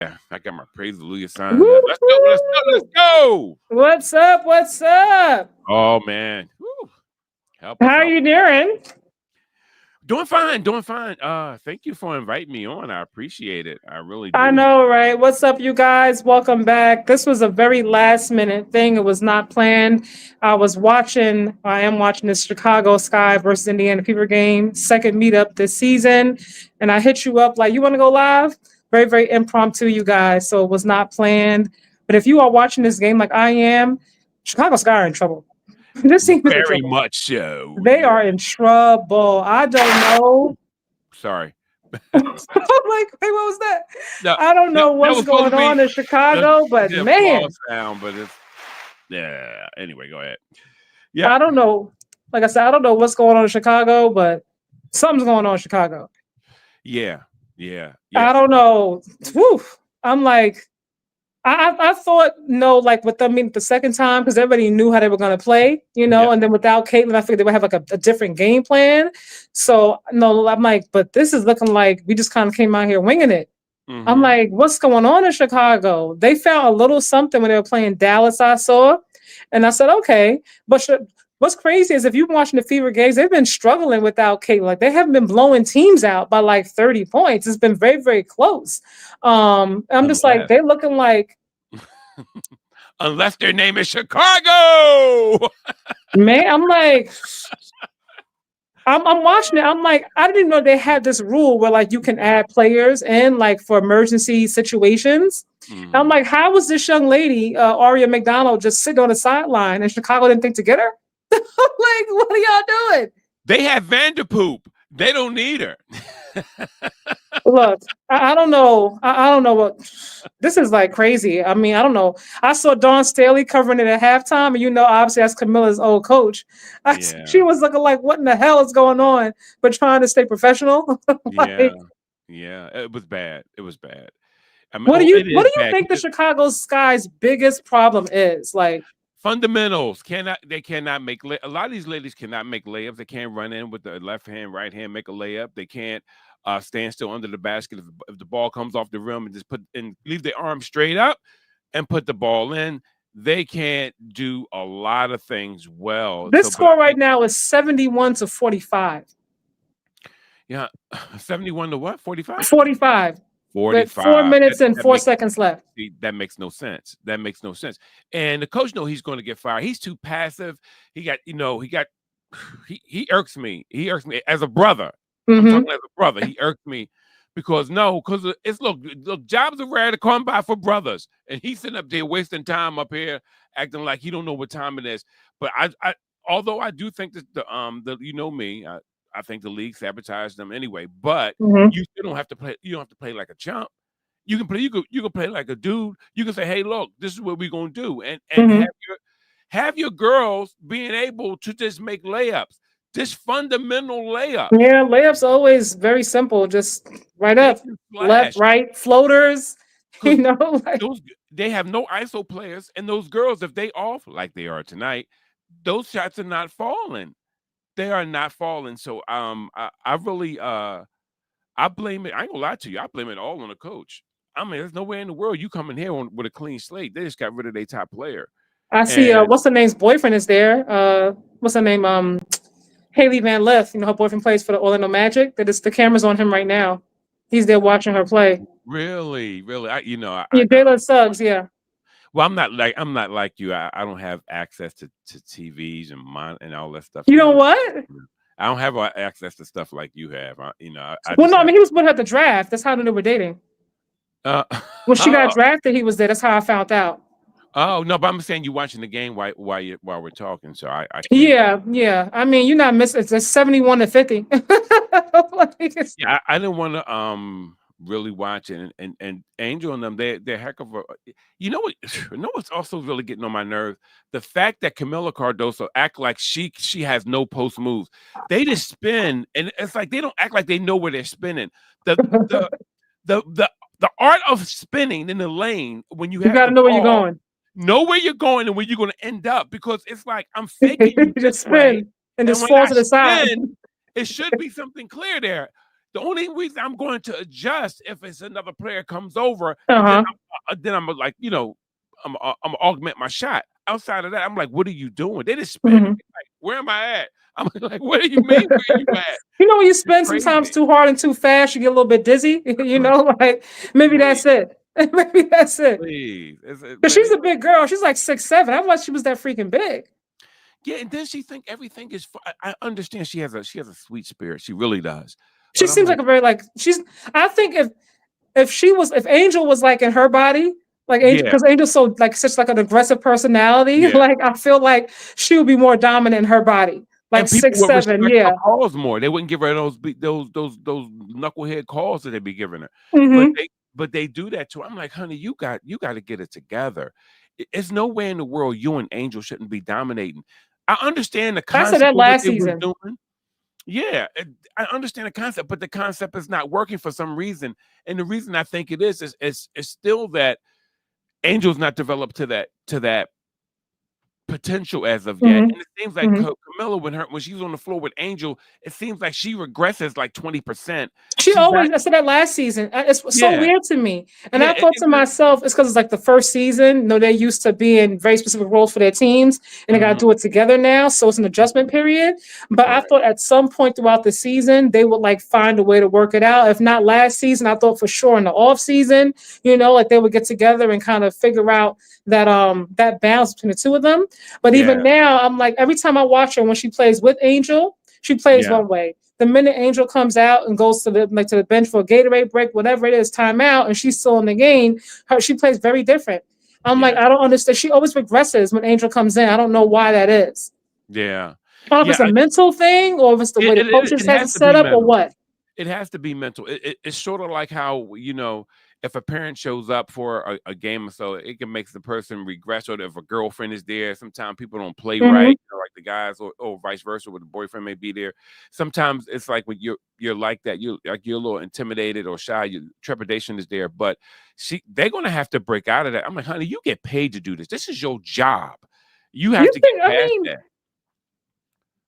Yeah, I got my praise hallelujah sign up. Let's go, let's go, let's Woo-hoo! go. What's up? What's up? Oh man. Woo. Help us, How help you us. doing? Doing fine, doing fine. Thank you for inviting me on. I appreciate it. I really I do. know, right? What's up, you guys? Welcome back. This was a very last minute thing. It was not planned. I am watching this Chicago Sky versus Indiana Fever game, second meetup this season. And I hit you up like, you want to go live? Very, very impromptu, you guys. So it was not planned. But if you are watching this game like I am, Chicago Sky are in trouble. This team is in Very trouble. much so. They Yeah. are in trouble. I don't know. Sorry. I'm like, hey, what was that? No, I don't that, know that what's was supposed going to be on in Chicago, but the applause man, sound, but it's yeah. Anyway, go ahead. Yep. I don't know. Like I said, I don't know what's going on in Chicago, but something's going on in Chicago. Yeah. Yeah. Yeah. I don't know. Whew. I'm like, I thought no, like with them the second time because everybody knew how they were going to play, Yep. and then without Caitlin, I figured they would have like a different game plan. So no, I'm like, but this is looking like we just kind of came out here winging it. I'm Mm-hmm. like, what's going on in Chicago? They found a little something when they were playing Dallas, I saw. And I said, okay. But what's crazy is if you've been watching the Fever games, they've been struggling without Kate. Like they haven't been blowing teams out by like 30 points. It's been very, very close. I'm just like, Unless they're looking like, unless their name is Chicago. man, I'm like, I'm watching it. I'm like, I didn't even know they had this rule where like you can add players in like for emergency situations. And I'm Mhm. like, how was this young lady, Aria McDonald, just sitting on the sideline and Chicago didn't think to get her? I'm like, what are y'all doing? They have Vanderpoop. They don't need her. Look, I don't know. I don't know what this is like crazy. I mean, I don't know. I saw Dawn Staley covering it at halftime, and obviously that's Camilla's old coach. She Yeah, was looking like, what in the hell is going on? But trying to stay professional. yeah, Like, yeah. It was bad. It was bad. I mean, what do oh, you it what is do you bad. think the Chicago Sky's biggest problem is? Like, Fundamentals cannot. They cannot make. A lot of these ladies cannot make layups. They can't run in with the left hand, right hand, make a layup. They can't stand still under the basket if the ball comes off the rim and just put and leave their arm straight up and put the ball in. They can't do a lot of things well. this So, but score right now is 71-45. yeah, 71 to what? 45? 45 with 4 45. minutes and That 4 makes seconds left. that makes no sense. That makes no sense. And the coach know he's going to get fired. He's too passive. He got, he irks me. He irks me as a brother. I'm Hmm. talking as a brother. He irks me because it's look, jobs are rare to come by for brothers. And he's sitting up there wasting time up here acting like he don't know what time it is. But I although I do think that me, I think the league sabotaged them anyway, but Hmm. you still don't have to play. You don't have to play like a chump. You can play. You can play like a dude. You can say, "Hey, look, this is what we're gonna do," and Hmm. have your girls being able to just make layups, just fundamental layups. Yeah, layups always very simple. Just right They up, can left, flash right, floaters. You because know, like those they have no ISO players, and those girls, if they off like they are tonight, those shots are not falling. They are not falling. So I really I blame it. I ain't gonna lie to you. I blame it all on the coach. I mean, there's no way in the world you come in here with a clean slate. They just got rid of their top player. I see. And What's her name's boyfriend is there? What's her name? Haley Van Lith. Her boyfriend plays for the Orlando Magic. The cameras on him right now. He's there watching her play. really, really, Yeah, Jalen Suggs. Yeah. well, I'm not like you. I don't have access to TVs and all that stuff. You know what? I don't have access to stuff like you have. I Well, just no, I have. mean he was with her at the draft. That's how they were dating. Uh, When she got oh, drafted, he was there. That's how I found out. oh no, but I'm saying you watching the game while we're talking, so I can't. Yeah, yeah. I mean, you're not missing. It's 71-50. Like, Yeah, I didn't want to really watch it and Angel and them they're heck of a you know what's also really getting on my nerves? The fact that Camila Cardoso act like she has no post moves. They just spin and it's like they don't act like they know where they're spinning. The the the the the art of spinning in the lane when you you have got to the know where you're ball, going. know where you're going and where you're going to end up because it's like I'm faking You you this just way spin and and just when fall I to the side. spin, it should be something clear there. The only reason I'm going to adjust if it's another player comes over, and Uh-huh. then I'm like, I'm augment my shot. Outside of that, I'm like, what are you doing? They just spin. Mhm. Like, where am I at? I'm like, what do you mean? Where you at? You know, when you It's spin sometimes crazy. too hard and too fast, you get a little bit dizzy. You Like, know, like maybe please, that's it. Maybe that's it. please. Because But she's a big girl. She's like 6'7". I thought she was that freaking big. yeah, and then she think everything is. I understand she has a sweet spirit. She really does. She But I'm seems like, like a very like she's. I think if Angel was like in her body, like Angel, yeah. because Angel's so like such like an aggressive personality, Yeah. like I feel like she would be more dominant in her body, like And people six would seven. respect her Yeah. calls more. They wouldn't give her those knucklehead calls that they be giving her. But Mm-hmm. they do that to her. I'm like, honey, you got to get it together. It's no way in the world you and Angel shouldn't be dominating. I understand the I said concept that of what last they were season. doing. Yeah, I understand the concept, but the concept is not working for some reason. And the reason I think it is still that Angel's not developed to that potential as of yet. Mm-hmm. And it seems like Mm-hmm. Camilla, when she's on the floor with Angel, it seems like she regresses like 20%. She She's not. always, I said that last season. It's so Yeah, weird to me. And yeah. I thought to myself, it's because it's like the first season. No, they used to be in very specific roles for their teams and they got to Mhm, do it together now. So it's an adjustment period. But I right. thought at some point throughout the season, they would like find a way to work it out. If not last season, I thought for sure in the off season, like they would get together and kind of figure out that balance between the two of them. But even Yeah, now, I'm like, every time I watch her when she plays with Angel, she plays yeah, one way. The minute Angel comes out and goes to the bench for a Gatorade break, whatever it is, timeout, and she's still in the game, she plays very different. I'm like, yeah, I don't understand. She always regresses when Angel comes in. I don't know why that is. yeah, I don't know if yeah. it's a mental thing or if it's the way the coaches It has it has to set be up or mental. what. It has to be mental. It's sort of like how, if a parent shows up for a game or so, it can make the person regress. Or if a girlfriend is there, sometimes people don't play Mm-hmm. right, like the guys, or vice versa, where the boyfriend may be there. Sometimes it's like when you're like that, you're a little intimidated or shy. Your trepidation is there, but they're gonna have to break out of that. I'm like, honey, you get paid to do this. This is your job. You have You to get think? I past mean, that.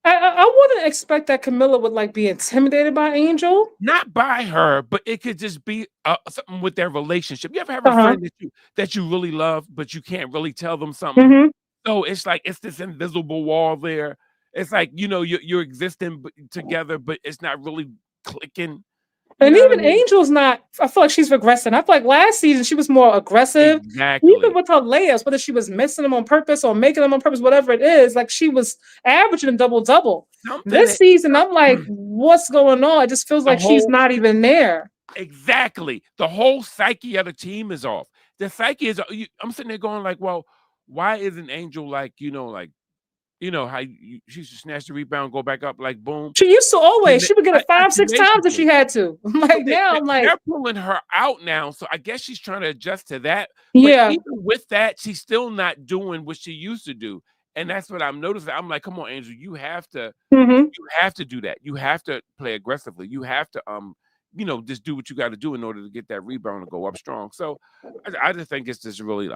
I wouldn't expect that Camilla would like be intimidated by Angel. Not by her, but it could just be something with their relationship. You ever have a Uh huh. friend that you really love, but you can't really tell them something? Mm-hmm. So it's like it's this invisible wall there. It's like you're existing together, but it's not really clicking. You And know what I even mean? Angel's not, I feel like she's regressing. I feel like last season she was more aggressive. Even Exactly. with her layups, whether she was missing them on purpose or making them on purpose, whatever it is, like she was averaging a double-double. Something This season, I'm like, what's going on? It just feels the like she's whole not even there. exactly the whole psyche of the team is off. The psyche is. I'm sitting there going like, well, why isn't Angel like like how she used to snatch the rebound, go back up like boom. She used to always, she would get it five, six times if she Tenaciously. had to. So Like now, I'm like, they're pulling her out now. So I guess she's trying to adjust to that. But yeah. even with that, she's still not doing what she used to do. And that's what I'm noticing. I'm like, come on, Angel, Mm-hmm. you have to do that. You have to play aggressively. You have to just do what you got to do in order to get that rebound and go up strong. So I just think it's just really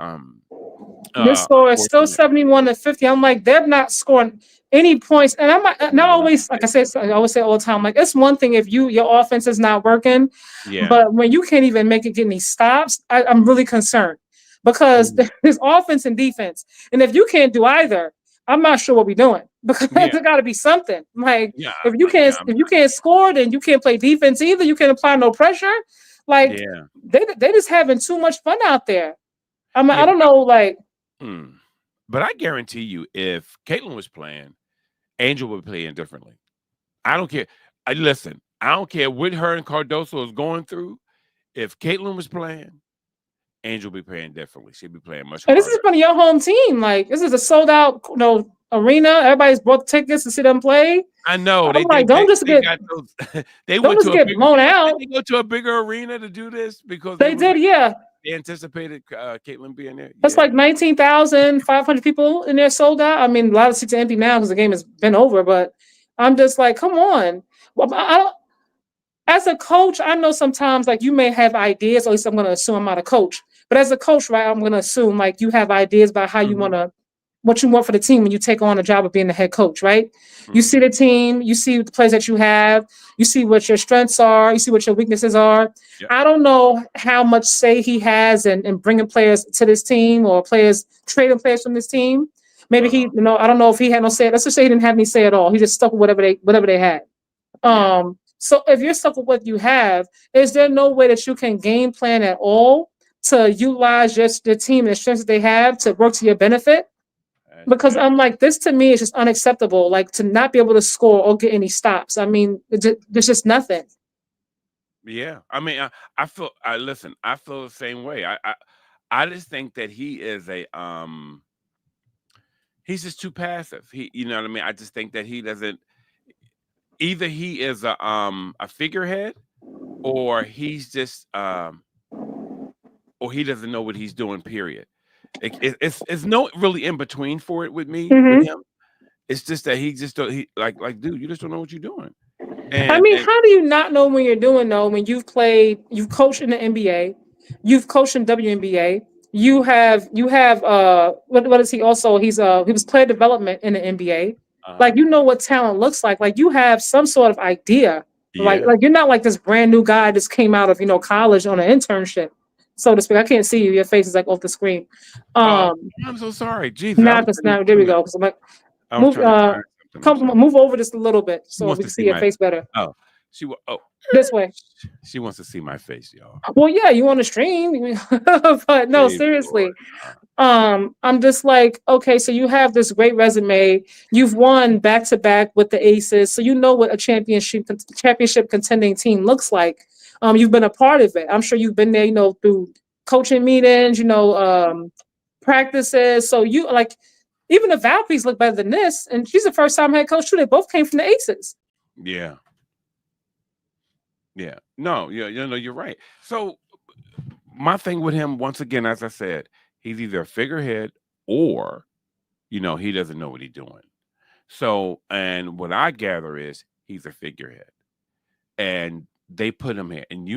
This score is still unfortunate. 71-50. I'm like, they're not scoring any points. And I'm not always, like I always say all the time, like it's one thing if your offense is not working, Yeah. but when you can't even make it get any stops, I'm really concerned because Mhm. there's offense and defense. And if you can't do either, I'm not sure what we're doing because Yeah. there got to be something. Like Yeah. if you can't Yeah. if you can't score, then you can't play defense either. You can't apply no pressure. Like Yeah. they just having too much fun out there. I Yeah. don't know, like. But I guarantee you, if Caitlin was playing, Angel would be playing differently. I don't care. Listen, I don't care what her and Cardoso is going through. If Caitlin was playing, Angel would be playing differently. She'd be playing much And this is harder. from your home team. Like this is a sold out, arena. Everybody's bought tickets to see them play. I know I'm like, they got those. They don't went just to a get bigger. blown Did out. they go to a bigger arena to do this because they They was did, like yeah. they anticipated Caitlin being there? That's Yeah, like 19,500 people in there sold out. I mean, a lot of seats are empty now because the game has been over. But I'm just like, come on. Well, as a coach, I know sometimes like you may have ideas. Or at least I'm going to assume I'm not a coach. But as a coach, right, I'm going to assume like you have ideas about how you want Mhm. to what you want for the team when you take on a job of being the head coach, right? You see the team, you see the players that you have, you see what your strengths are, you see what your weaknesses are. Yep. I don't know how much say he has in bringing players to this team or players trading players from this team. Maybe he, I don't know if he had no say. Let's just say he didn't have any say at all. He just stuck with whatever they had. So if you're stuck with what you have, is there no way that you can game plan at all to utilize just the team and the strengths that they have to work to your benefit? Because I'm like, this to me is just unacceptable. Like to not be able to score or get any stops. I mean, there's just nothing. Yeah, I mean, I feel. Listen. I feel the same way. I just think that he is he's just too passive. You know what I mean. I just think that he doesn't. Either he is a figurehead, or he's just or he doesn't know what he's doing. Period. It's no really in between for it with me with him. It's just that he just don't. He like dude, you just don't know what you're doing. I mean, how do you not know when you're doing though? When you've coached in the NBA, you've coached in WNBA. You have what is he also? He was player development in the NBA. Like you know what talent looks like. Like you have some sort of idea. Like you're not like this brand new guy just came out of college on an internship, so to speak. I can't see you. Your face is like off the screen. I'm so sorry. Jesus. Now there we go. So like, move over just a little bit so we can see your face better. Oh, this way. She wants to see my face, y'all. Well, yeah, you want to stream, but no, seriously. I'm just like, okay, so you have this great resume. You've won back to back with the Aces, so you know what a championship contending team looks like. You've been a part of it. I'm sure you've been there, through coaching meetings, practices. So you like. Even the Valkyries look better than this, and she's the first time head coach too. They both came from the Aces. Yeah. No, you're right. So my thing with him, once again, as I said, he's either a figurehead or, he doesn't know what he's doing. So, and what I gather is he's a figurehead, and they put him here. And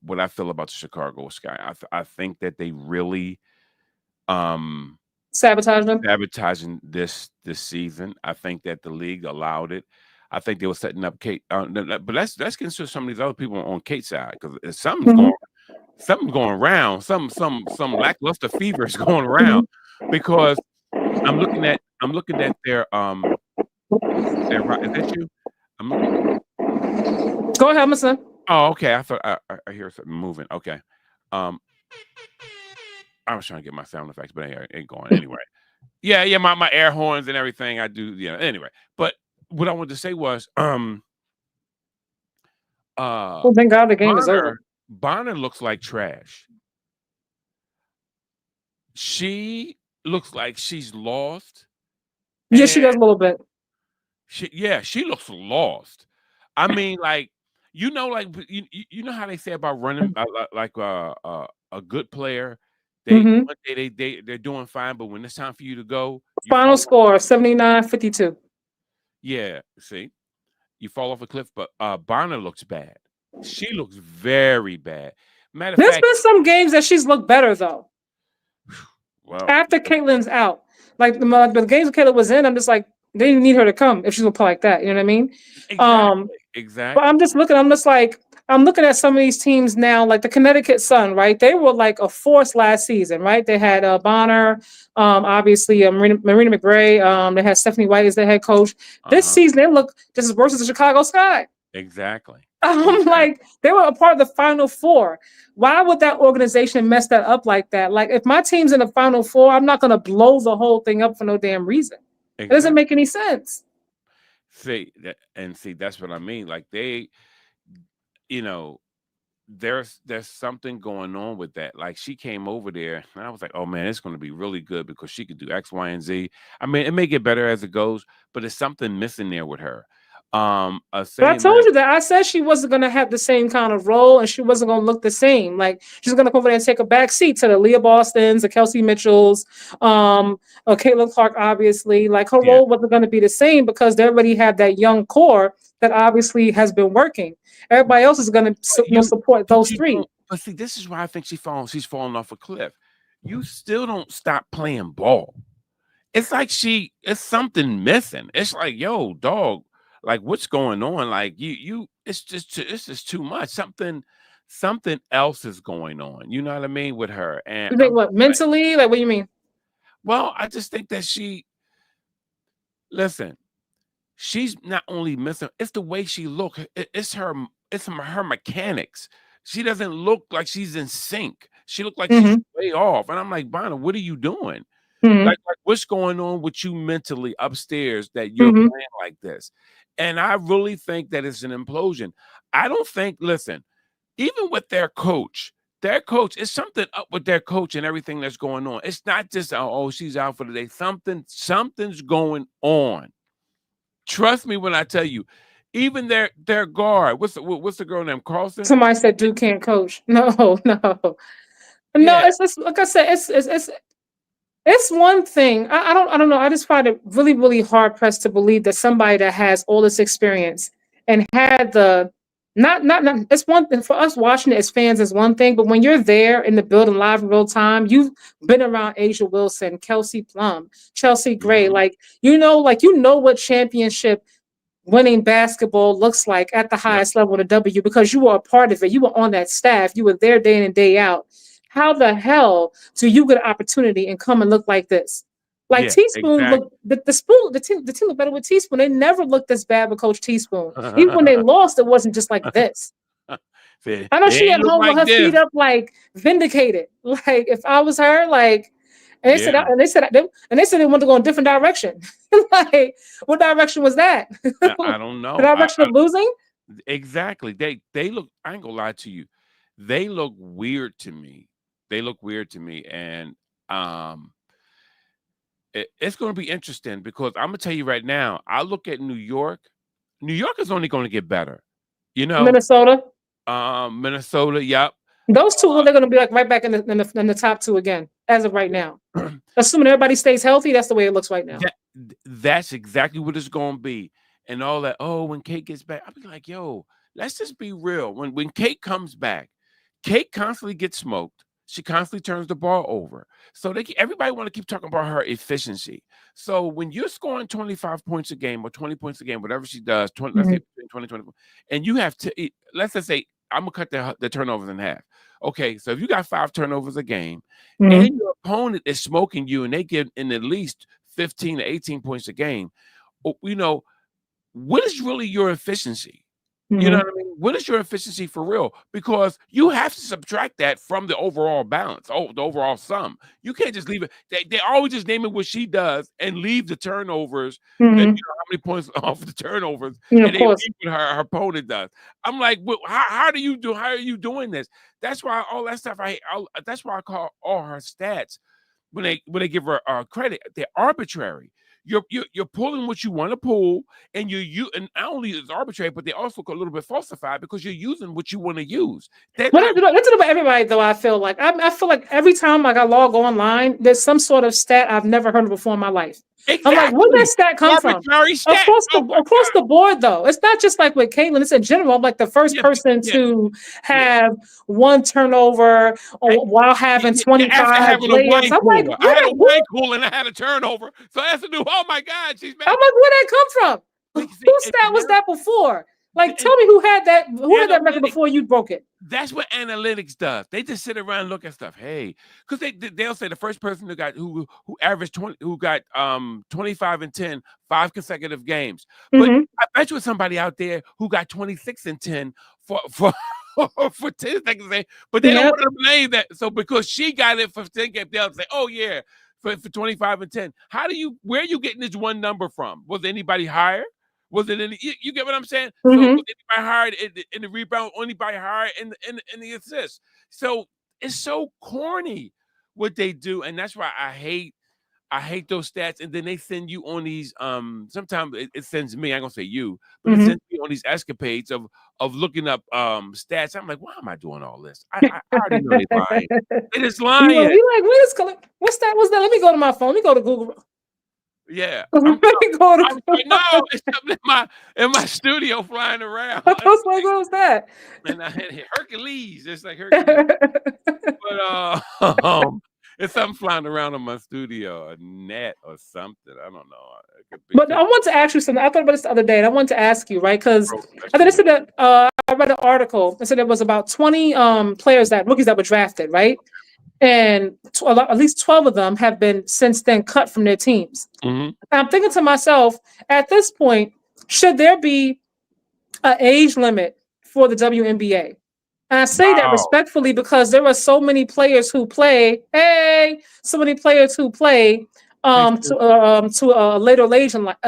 what I feel about the Chicago Sky. I think that they really, sabotaging this season. I think that the league allowed it. I think they were setting up Kate, but let's consider some of these other people on Kate's side, because something's going around. Some lackluster fever is going around, because I'm looking at their is that you? Go ahead, Mr. Oh, okay. I thought I hear something moving. Okay. I was trying to get my sound effects, but it ain't going anyway. Yeah, my air horns and everything I do. Yeah, anyway. But what I wanted to say was, well, thank God the game is over. Bonner looks like trash. She looks like she's lost. Yeah, she does a little bit. She looks lost. I mean, like, you know how they say about running like a good player. One day they're doing fine, but when it's time for you to go, final score 79-52. Yeah, see, you fall off a cliff. But Bonner looks bad. She looks very bad. Matter of fact, there's been some games that she's looked better though. Well, after Caitlin's out, like the games that Caitlin was in, I'm just like, they didn't need her to come if she's gonna play like that. You know what I mean? Exactly. But I'm looking at some of these teams now, like the Connecticut Sun, right? They were like a force last season, right? They had Bonner, obviously Marina McGray. They had Stephanie White as their head coach. This season, they look just as worse as the Chicago Sky. Exactly. Like they were a part of the Final Four. Why would that organization mess that up like that? Like if my team's in the Final Four, I'm not going to blow the whole thing up for no damn reason. Exactly. It doesn't make any sense. See, that's what I mean. Like they, there's something going on with that. Like she came over there and I was like, oh man, it's going to be really good because she could do X, Y, and Z. I mean, it may get better as it goes, but there's something missing there with her. But I told you that I said she wasn't going to have the same kind of role and she wasn't going to look the same. Like she's going to come over there and take a back seat to the Leah Bostons, the Kelsey Mitchells, Caitlin Clark, obviously. Like her role wasn't going to be the same because they already have that young core that obviously has been working. Everybody else is going to support those three. But see, this is why I think she's falling off a cliff. You still don't stop playing ball. it's like it's something missing. It's like, yo, dog, like what's going on? Like it's just too much. Something else is going on. You know what I mean with her. And You think what, mentally? Like, what do you mean? well, I just think that listen, she's not only missing, it's the way she look. It's her mechanics. She doesn't look like she's in sync. She looked like she's way off. And I'm like, Bonner, what are you doing? Like what's going on with you mentally upstairs that you're playing like this? And I really think that it's an implosion. I don't think, listen, even with their coach, is something up with their coach and everything that's going on. It's not just, oh, she's out for the day. Something's going on. Trust me when I tell you, even their guard, what's the girl named Carlson? Somebody said Duke can't coach. No. Yeah. It's like I said, it's one thing. I don't know. I just find it really, really hard pressed to believe that somebody that has all this experience and had the not it's one thing for us watching it as fans is one thing, but when you're there in the building live in real time, you've been around Asia Wilson, Kelsey Plum, Chelsea Gray, like you know what championship winning basketball looks like at the highest level of the W because you were a part of it. You were on that staff. You were there day in and day out. How the hell do you get an opportunity and come and look like this? Like Teaspoon looked the team looked better with Teaspoon. They never looked this bad with Coach Teaspoon. Even when they lost, it wasn't just like this. I know she at home with her feet up, like vindicated. Like if I was her, like and they said they wanted to go in a different direction. Like what direction was that? I don't know. The direction of losing? Exactly. They look, I ain't gonna lie to you. They look weird to me. And it's going to be interesting because I'm gonna tell you right now. I look at New York. New York is only going to get better. You know, Minnesota. Yep. Those two, they're going to be like right back in the top two again as of right now. Assuming everybody stays healthy, that's the way it looks right now. That's exactly what it's going to be. And all that. Oh, when Kate gets back, I'll be like, yo, let's just be real. When Kate comes back, Kate constantly gets smoked. She constantly turns the ball over. So everybody want to keep talking about her efficiency. So when you're scoring 25 points a game or 20 points a game, whatever she does, 20, let's say 20, and you have to, let's just say, I'm going to cut the turnovers in half. Okay, so if you got 5 turnovers a game and your opponent is smoking you and they get in at least 15 to 18 points a game, you know, what is really your efficiency? You know what I mean? What is your efficiency for real? Because you have to subtract that from the overall balance, the overall sum. You can't just leave it. They always just name it what she does and leave the turnovers. And, you know how many points off the turnovers, and they leave what her opponent does. I'm like, well, how are you doing this? That's why all that stuff. That's why I call all her stats when they give her credit, they're arbitrary. You're pulling what you want to pull, and and not only is arbitrary, but they also a little bit falsified because you're using what you want to use. That's about everybody, though. I feel like every time like I log online, there's some sort of stat I've never heard of before in my life. Exactly. I'm like, where did that stat come from? Across the board, though. It's not just like with Caitlin. It's in general. I'm like the first person to have 1 turnover while having 25 layups. I'm like, I had a wine cooler and I had a turnover. So I have to do, oh my God, she's mad. I'm like, where'd that come from? Whose stat was that before? Like, tell me who had that record before you broke it. That's what analytics does. They just sit around and look at stuff. Hey, because they'll say the first person who averaged 20, who got 25 and 10, 5 consecutive games. But I bet you somebody out there who got 26 and 10 for 10 seconds. But they don't want to blame that. So because she got it for 10 games, they'll say, oh yeah, for 25 and 10. Where are you getting this one number from? Was anybody higher? Was it you get what I'm saying? So was anybody hired in the rebound, anybody hired in the assist? So it's so corny what they do, and that's why I hate those stats. And then they send you on these sometimes it sends me, I'm gonna say you, but it sends me on these escapades of looking up stats. I'm like, why am I doing all this? I already know they're lying. They're just lying. You're like, what's that? Let me go to my phone. Let me go to Google. Yeah, no, it's in my studio flying around. I was like, what was that? And I had Hercules. It's like Hercules. But It's something flying around in my studio, a net or something. I don't know. It could be, But I want to ask you something. I thought about this the other day, and I wanted to ask you, right? Because I think that I read an article. It said there was about 20 rookies that were drafted, right? And at least 12 of them have been since then cut from their teams. Mm-hmm. I'm thinking to myself, at this point, should there be an age limit for the WNBA? And I say that Wow. respectfully because there are so many players who play. So many players who play to a later age in life.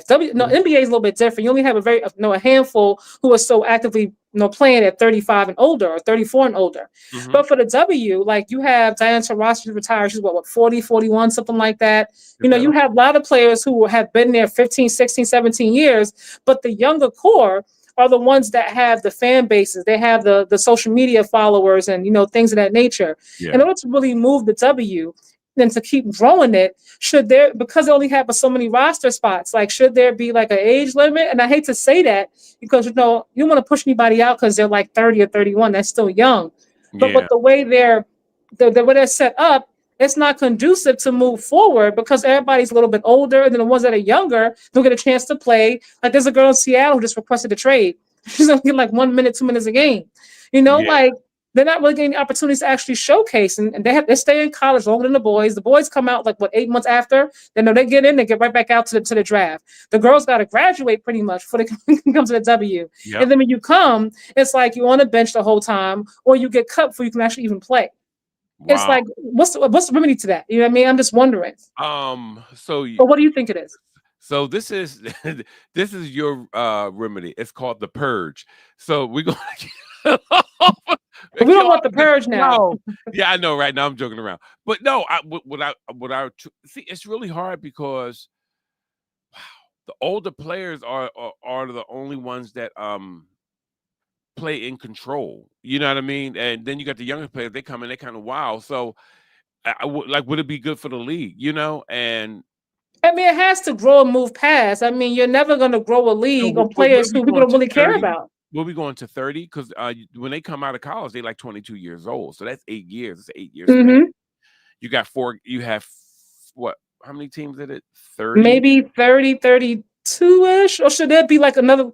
NBA is a little bit different. You only have a handful who are so actively playing at 35 and older or 34 and older. Mm-hmm. But for the W, like you have Diana Taurasi retired. She's what 40, 41, something like that. You have a lot of players who have been there 15, 16, 17 years, but the younger core are the ones that have the fan bases. They have the social media followers and things of that nature. Yeah. In order to really move the W and to keep growing it, because they only have so many roster spots, like should there be like an age limit? And I hate to say that because you don't want to push anybody out because they're like 30 or 31. That's still young. But with the way they're set up, it's not conducive to move forward because everybody's a little bit older, and then the ones that are younger don't get a chance to play. Like there's a girl in Seattle who just requested a trade. She's gonna get like 1 minute, 2 minutes a game. Like they're not really getting opportunities to actually showcase, and they stay in college longer than the boys. The boys come out like 8 months after. Then they get in, they get right back out to the draft. The girls got to graduate pretty much before they can come to the W. Yep. And then when you come, it's like you're on the bench the whole time, or you get cut before you can actually even play. Wow. It's like, what's the remedy to that? You know what I mean? I'm just wondering. But what do you think it is? So this is your remedy. It's called the purge. So we're going to we don't want the purge now. Yeah, I know. Right now, I'm joking around, but no. See, it's really hard because the older players are the only ones that play in control. You know what I mean? And then you got the younger players. They come in, they kind of wow. So, would it be good for the league? And I mean, it has to grow and move past. I mean, you're never going to grow a league of players who people don't really care about. We'll be going to 30 because when they come out of college, they're like 22 years old. So that's 8 years. It's 8 years. Mm-hmm. You got four. You have what? How many teams is it? 30? Maybe 30, 32-ish? Or should there be like another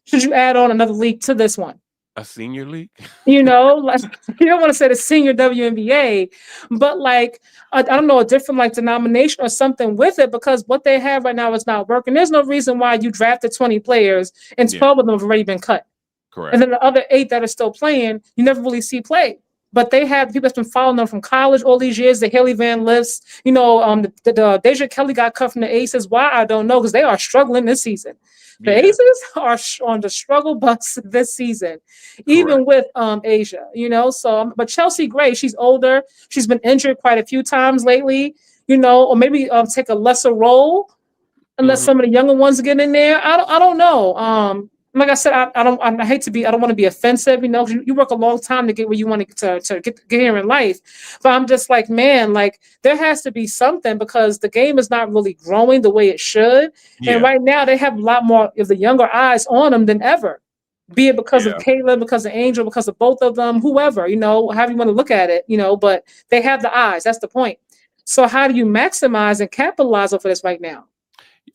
should you add on another league to this one? A senior league? Like you don't want to say the senior WNBA, but like I don't know, a different like denomination or something with it, because what they have right now is not working. There's no reason why you drafted 20 players and 12 of them have already been cut. Correct. And then the other 8 that are still playing, you never really see play. But they have people that's been following them from college all these years. The Haley Van Lifts, the Deja Kelly got cut from the Aces. Why? I don't know, because they are struggling this season. The Aces are on the struggle bus this season, even with Asia, So, but Chelsea Gray, she's older. She's been injured quite a few times lately, or maybe take a lesser role unless some of the younger ones get in there. I don't know. Like I said, I don't want to be offensive, you work a long time to get where you want to get here in life. But I'm just like, man, like there has to be something, because the game is not really growing the way it should. Yeah. And right now they have a lot more of the younger eyes on them than ever, be it because of Caitlin, because of Angel, because of both of them, whoever, however you want to look at it, but they have the eyes. That's the point. So how do you maximize and capitalize over this right now?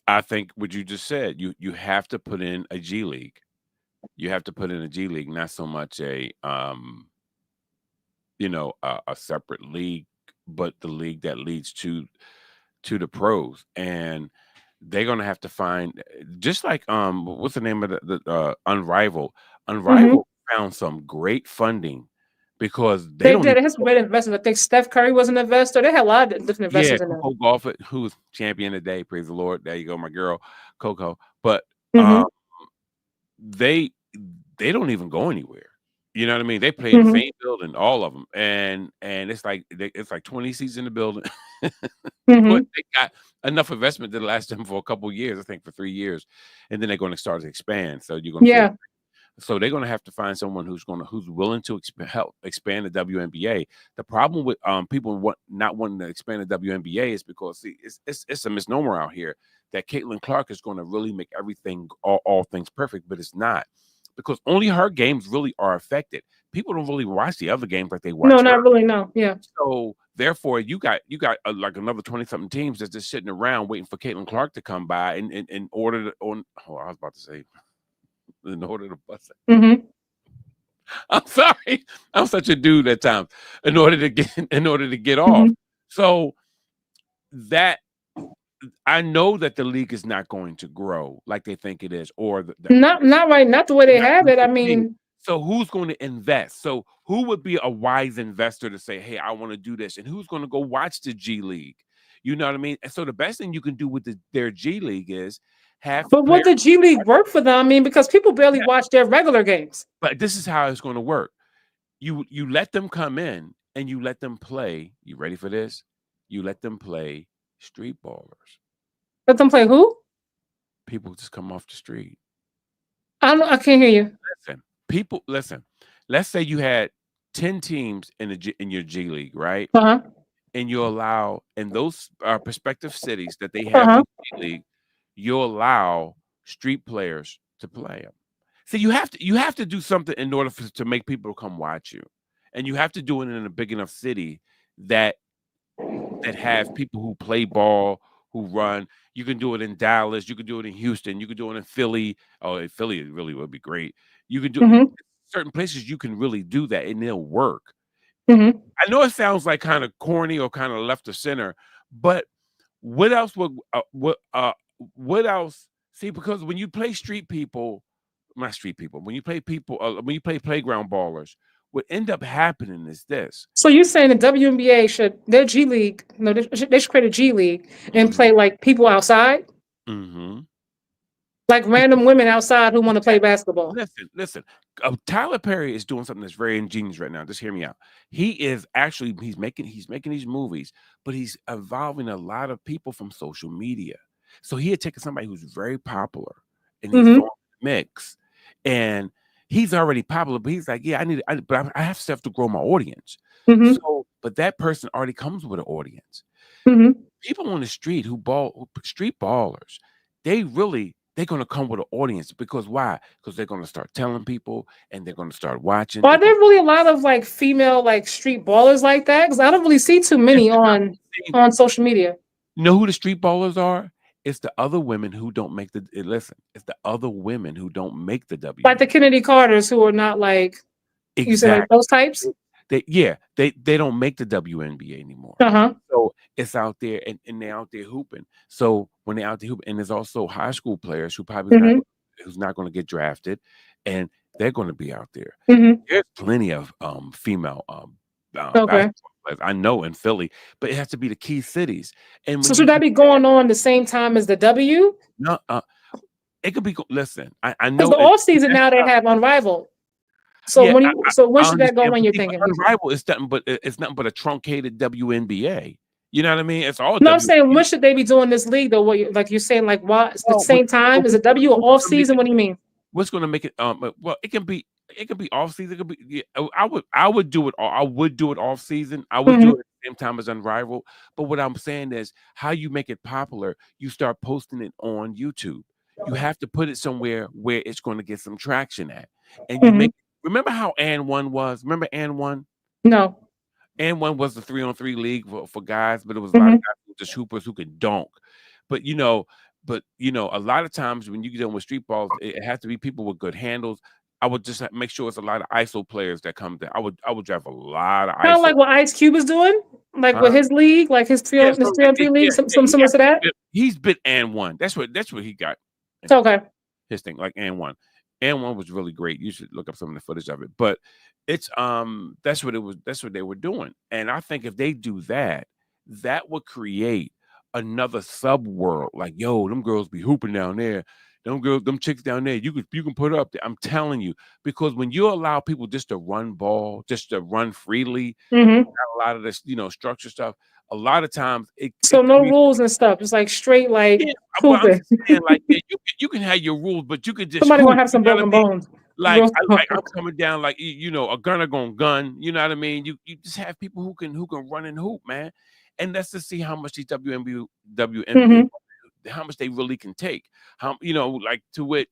I think what you just said, you have to put in a G League. You have to put in a G League, not so much a separate league, but the league that leads to the pros. And they're gonna have to find, just like what's the name of the Unrivaled? Unrivaled found some great funding, because they did. It has some great investors. I think Steph Curry was an investor. They had a lot of different investors in there. Coco Golf, who's champion today, praise the Lord. There you go, my girl, Coco. But they don't even go anywhere. You know what I mean? They play in the same building, all of them, and it's like 20 seats in the building. But they got enough investment to last them for a couple of years. I think for 3 years, and then they're going to start to expand. So you're going to So they're going to have to find someone who's willing to help expand the WNBA. The problem with people not wanting to expand the WNBA is because it's a misnomer out here that Caitlin Clark is going to really make everything all things perfect, but it's not, because only her games really are affected. people don't really watch the other games like they No, watch her. not really. No. Yeah. So therefore, you got like another 20-something teams that's just sitting around waiting for Caitlin Clark to come by and in order to on. Oh, I was about to say in order to bust it. Mm-hmm. I'm sorry, I'm such a dude at times. In order to get off, Mm-hmm. so that I know that the league is not going to grow like they think it is, or Not right. Not the way they not have it. I the team. mean, So who's going to invest? So who would be a wise investor to say, "Hey, I want to do this," and who's going to go watch the G League? You know what I mean? And so the best thing you can do with their G League is have but would players. the G League work for them? I mean, because people barely Yeah, watch their regular games. but this is how it's going to work. You let them come in and you let them play. You ready for this? You let them play street ballers. Let them play who? People just come off the street. I can't hear you. Listen. Let's say you had 10 teams in your G League, right? Uh-huh. And you allow in those prospective cities that they have Uh-huh. the G League, you allow street players to play them. See, you have to do something in order to make people come watch you, and you have to do it in a big enough city that have people who play ball, who run. You can do it in Dallas. You can do it in Houston. You can do it in Philly. Oh, in Philly, it really would be great. You can do Mm-hmm. certain places. You can really do that, and it'll work. Mm-hmm. I know it sounds like kind of corny or kind of left of center, but what else would what else? See, because when you play street people, not street people, when you play people, when you play playground ballers, what end up happening is this. So you're saying the WNBA their G League, no, they should create a G League and play like people outside, Mm-hmm. like random women outside who want to play basketball. Listen. Tyler Perry is doing something that's very ingenious right now. Just hear me out. He is actually he's making these movies, but he's involving a lot of people from social media. So he had taken somebody who's very popular and he's Mm-hmm. throwing in the mix, and he's already popular. But he's like, yeah, but I have to grow my audience. Mm-hmm. So, but that person already comes with an audience. Mm-hmm. People on the street street ballers, they're going to come with an audience because why? Because they're going to start telling people and they're going to start watching. Are there really a lot of like female like street ballers like that? Because I don't really see too many on social media. You know who the street ballers are? It's the other women who don't make listen. It's the other women who don't make the W. Like the Kennedy Carters who are not like you said like Exactly. those types. They don't make the WNBA anymore. Uh-huh. So it's out there and they're out there hooping. So when they're out there hooping, and there's also high school players who probably Mm-hmm. who's not going to get drafted, and they're going to be out there. Mm-hmm. There's plenty of female Okay. basketball players I know in Philly, but it has to be the key cities. And So when should that be going on the same time as the W? no, it could be. Listen, I Because know the off season now they have Unrivaled. So yeah, when I should that go understand, when but you're see, thinking? Unrivaled is nothing but a truncated WNBA. You know what I mean? It's all No, I'm W. saying when should they be doing this league though? Like you're saying, like why at the Well, same time? Is it W or off season? What do you mean? what's going to make it? Well, it can be off season. It could be. Yeah, I would do it. I would do it off season. I would do Mm-hmm. it at the same time as Unrivaled. But what I'm saying is, how you make it popular, you start posting it on YouTube. You have to put it somewhere where it's going to get some traction at, and you Mm-hmm. make. Remember how And One was? Remember And One? No. And one was the 3-on-3 league for guys, but it was a lot Mm-hmm. of guys who were just hoopers who could dunk. But a lot of times when you get in with street balls, it has to be people with good handles. I would just make sure it's a lot of ISO players that come there. I would drive a lot of Kind of ISO. like what Ice Cube is doing, like with Huh? his league, like his Yeah, his 3-on-3 league, some similar to that. he's bit And One. That's what he got. Okay. His thing, like And One. And One was really great. You should look up some of the footage of it. But it's that's what it was. That's what they were doing. And I think if they do that, that would create another sub world. Like, yo, them girls be hooping down there. Them chicks down there, you can put up there. I'm telling you, because when you allow people just to run ball, just to run freely, Mm-hmm. not a lot of this, structure stuff. A lot of times So no rules and stuff. It's like straight like well, I'm hooping. just saying, like, yeah, you can have your rules, but you can just Somebody hoop. gonna have some You know what I broken mean? bones. Like I'm coming down, like a gunner gonna gun. You know what I mean? You just have people who can run and hoop, man. And let's just see how much these WNBA Mm-hmm. how much they really can take. How like to it.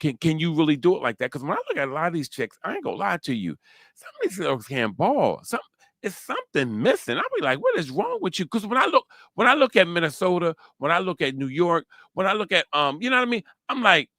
Can you really do it like that? Because when I look at a lot of these chicks, I ain't gonna lie to you. Some of these girls can't ball. It's something missing. I'll be like, what is wrong with you? Because when I look at Minnesota, when I look at New York, when I look at you know what I mean? I'm like,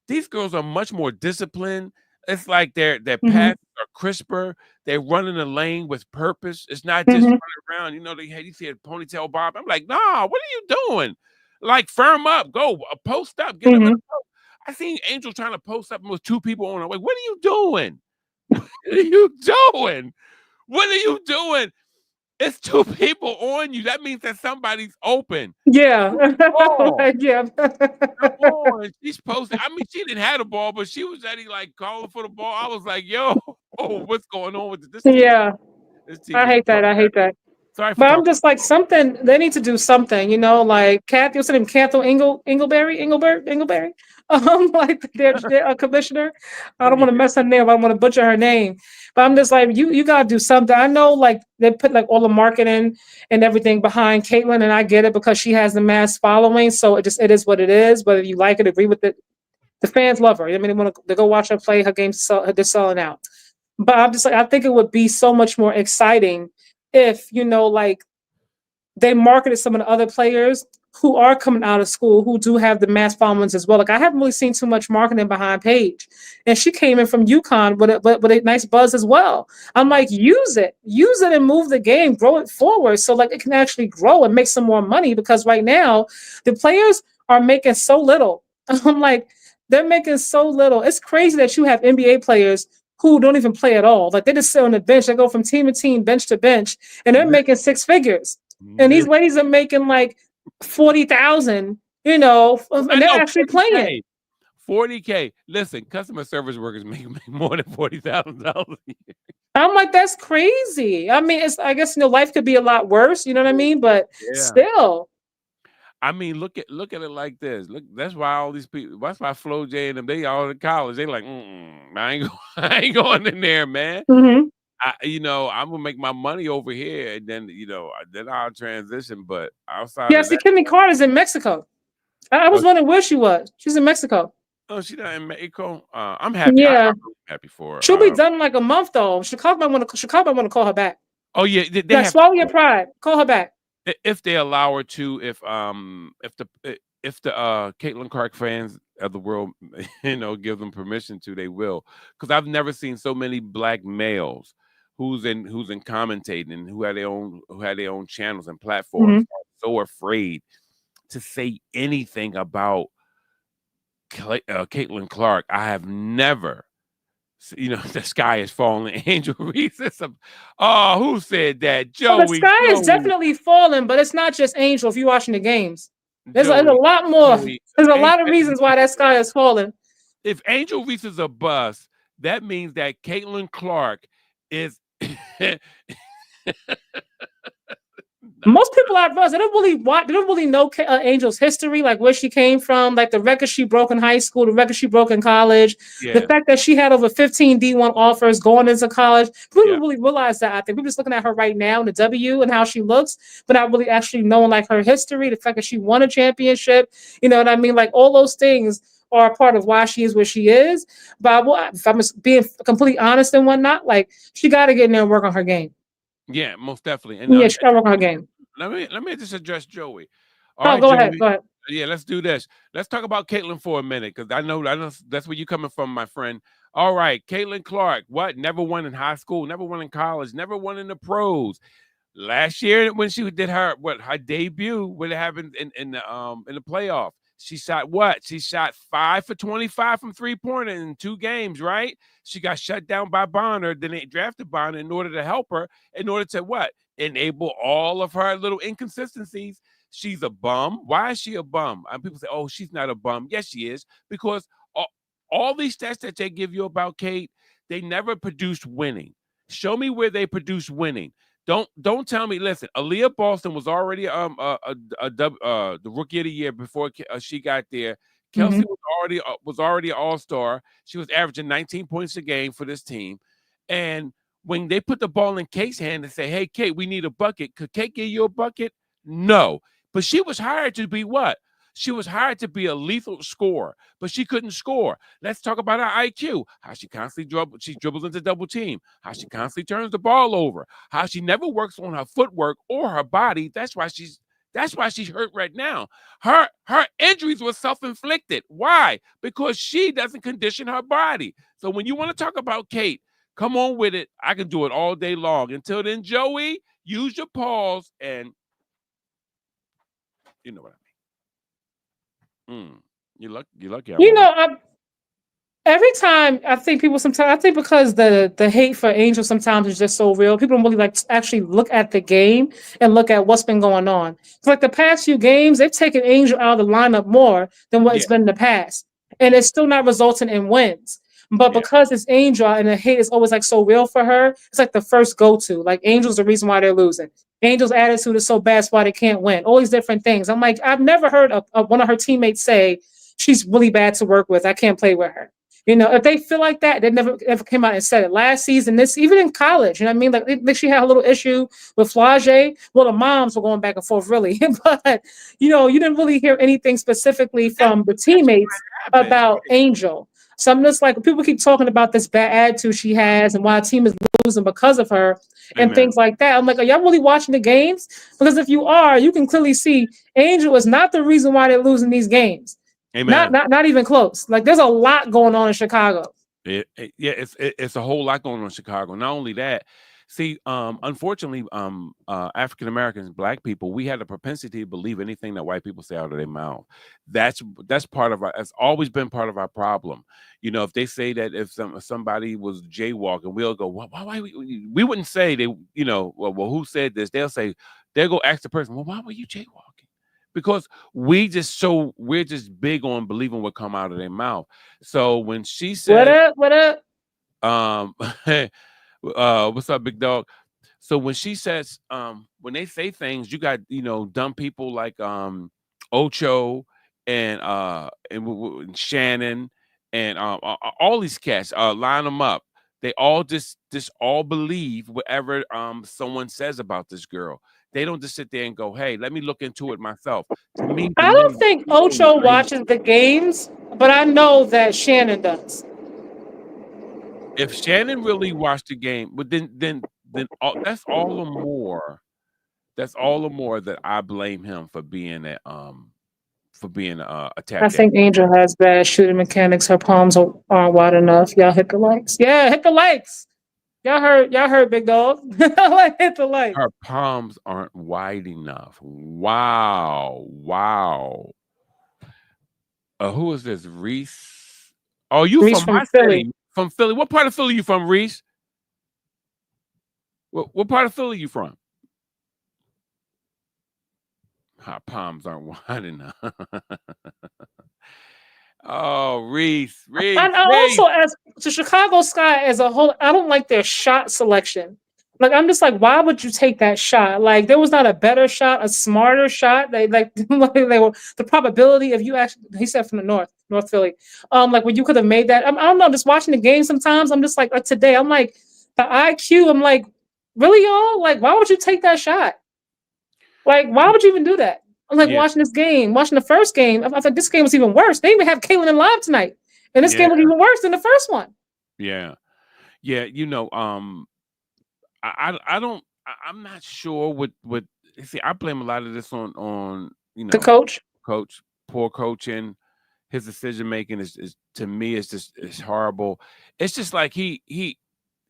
these girls are much more disciplined. It's like their passes are crisper. They're running the lane with purpose. It's not just running around. You know, you see a ponytail bob. I'm like, nah, what are you doing? Like, firm up, go post up, get them in the post. I seen Angel trying to post up with two people on her. Like, what are you doing? What are you doing? What are you doing? It's two people on you. That means that somebody's open. Yeah. Yeah. Come on. She's posted. I mean, she didn't have the ball, but she was already like calling for the ball. I was like, yo, what's going on with this team? Yeah. This team I hate that. I hate that. Sorry for But I'm talking. just like something. They need to do something, you know, like Kathy. What's her name? Cathal Ingleberry. Like their commissioner. I don't want to mess her name. I don't want to butcher her name. But I'm just like, you gotta do something. I know, like they put like all the marketing and everything behind Caitlyn, and I get it because she has the mass following. So it is what it is. Whether you like it, agree with it, the fans love her. I mean, they want to go watch her play. Her games, they're selling out. But I'm just like, I think it would be so much more exciting if, you know, like they marketed some of the other players who are coming out of school who do have the mass followings as well. Like I haven't really seen too much marketing behind Paige, and she came in from UConn with a nice buzz as well. I'm like, use it and move the game, grow it forward so like it can actually grow and make some more money, because right now the players are making so little. I'm like, they're making so little. It's crazy that you have NBA players who don't even play at all. Like they just sit on the bench. They go from team to team, bench to bench, and they're making six figures. And these ladies are making like 40,000, you know, and they're actually 40K, playing. 40K. Listen, customer service workers make more than $40,000 a year. I'm like, that's crazy. I mean, I guess, you know, life could be a lot worse, you know what I mean? But still. I mean, look at it like this. Look, that's why all these people. That's why Flo J and them. They all in college. They like, I ain't going in there, man. You know, I'm gonna make my money over here, and then then I'll transition. But outside of See, that, Kimmy Carter's in Mexico. I was wondering where she was. She's in Mexico. Oh, she's not in Mexico. I'm happy. Yeah, I'm really happy for her. She'll be done in like a month though. Chicago might want to call her back. Oh yeah, they have swallow your pride. Call her back. If they allow her to. If the Caitlin Clark fans of the world, give them permission to, they will. Because I've never seen so many black males who's in commentating and who had their own channels and platforms so afraid to say anything about Caitlin Clark. I have never, the sky is falling. Angel Reese. Who said that? Joey. Well, the sky is definitely falling, but it's not just Angel. If you're watching the games, there's a lot more. There's a lot of reasons why that sky is falling. If Angel Reese is a bust, that means that Caitlin Clark is. Most people at Russ, they don't really know Angel's history, like where she came from, like the record she broke in high school, the record she broke in college, the fact that she had over 15 D1 offers going into college. People don't really realize that. I think we're just looking at her right now in the W and how she looks, but not really actually knowing like her history, the fact that she won a championship. You know what I mean? Like all those things are a part of why she is where she is. But if I'm just being completely honest and whatnot, like she got to get in there and work on her game. Yeah, most definitely. And she got to work on her game. Let me just address Joey. All right, go ahead. Yeah, let's do this. Let's talk about Caitlin for a minute, because I know that's where you're coming from, my friend. All right, Caitlin Clark, what? Never won in high school, never won in college, never won in the pros. Last year when she did her debut, what happened in the playoff, she shot what? She shot 5 for 25 from 3-pointer in 2 games, right? She got shut down by Bonner. Then they drafted Bonner in order to help her, in order to what? Enable all of her little inconsistencies. She's a bum. Why is she a bum? And people say, oh, she's not a bum. Yes, she is, because all these stats that they give you about Kate, they never produced winning. Show me where they produced winning. Don't tell me. Listen, Aaliyah Boston was already the rookie of the year before she got there. Kelsey was already an all-star. She was averaging 19 points a game for this team. And when they put the ball in Kate's hand and say, hey, Kate, we need a bucket, could Kate give you a bucket? No. But she was hired to be what? She was hired to be a lethal scorer, but she couldn't score. Let's talk about her IQ. How she constantly dribbles into double team. How she constantly turns the ball over. How she never works on her footwork or her body. That's why she's hurt right now. Her injuries were self-inflicted. Why? Because she doesn't condition her body. So when you want to talk about Kate, come on with it. I can do it all day long. Until then, Joey, use your pause and you know what I mean. You lucky. Every time I think because the hate for Angel sometimes is just so real. People don't really like to actually look at the game and look at what's been going on. It's like the past few games, they've taken Angel out of the lineup more than what it's been in the past. And it's still not resulting in wins. But because it's Angel and the hate is always like so real for her, it's like the first go-to. Like Angel's the reason why they're losing. Angel's attitude is so bad, that's why they can't win. All these different things. I'm like, I've never heard of one of her teammates say she's really bad to work with. I can't play with her. If they feel like that, they never ever came out and said it. Last season, even in college, you know what I mean? Like she had a little issue with Flage. Well, the moms were going back and forth, really. But, you didn't really hear anything specifically from the teammates about Angel. So I'm just like, people keep talking about this bad attitude she has and why the team is losing because of her and things like that. I'm like, are y'all really watching the games? Because if you are, you can clearly see Angel is not the reason why they're losing these games. Amen. Not even close. Like there's a lot going on in Chicago. It's a whole lot going on in Chicago. Not only that, see, unfortunately, African Americans, Black people, we had a propensity to believe anything that white people say out of their mouth. That's part of it's always been part of our problem. If they say that if somebody was jaywalking, we'll go, why we wouldn't say they, well, who said this? They'll go ask the person, well, why were you jaywalking? Because we're just big on believing what come out of their mouth. So when she said, "What up?" What's up, big dog? So when she says, when they say things, you got dumb people like Ocho and Shannon and all these cats. Line them up. They all just all believe whatever someone says about this girl. They don't just sit there and go, hey, let me look into it myself. To me, I don't think Ocho watches the games, but I know that Shannon does. If Shannon really watched the game, but then that's all the more. That's all the more that I blame him for being a tap. I think Angel has bad shooting mechanics. Her palms aren't wide enough. Y'all hit the likes. Yeah, hit the likes. Y'all heard, big dog. Hit the like. Her palms aren't wide enough. Wow. Who is this? Reese? Oh, you Reese from my Philly. city. From Philly. What part of Philly you from, Reese? What part of Philly you from? Her palms aren't wide enough. Oh, Reese. And also, as the Chicago Sky as a whole, I don't like their shot selection. Like, I'm just like, why would you take that shot? Like, there was not a better shot, a smarter shot. They were the probability of you actually. He said from the North Philly. Like when you could have made that. I don't know. Just watching the game sometimes, I'm just like today. I'm like the IQ. I'm like, really, y'all? Like, why would you take that shot? Like, why would you even do that? I'm like watching this game, watching the first game. I thought this game was even worse. They even have Caitlin in live tonight, and this game was even worse than the first one. Yeah. I'm not sure what. See, I blame a lot of this on the coach. Poor coaching. His decision making is to me it's horrible. It's just like he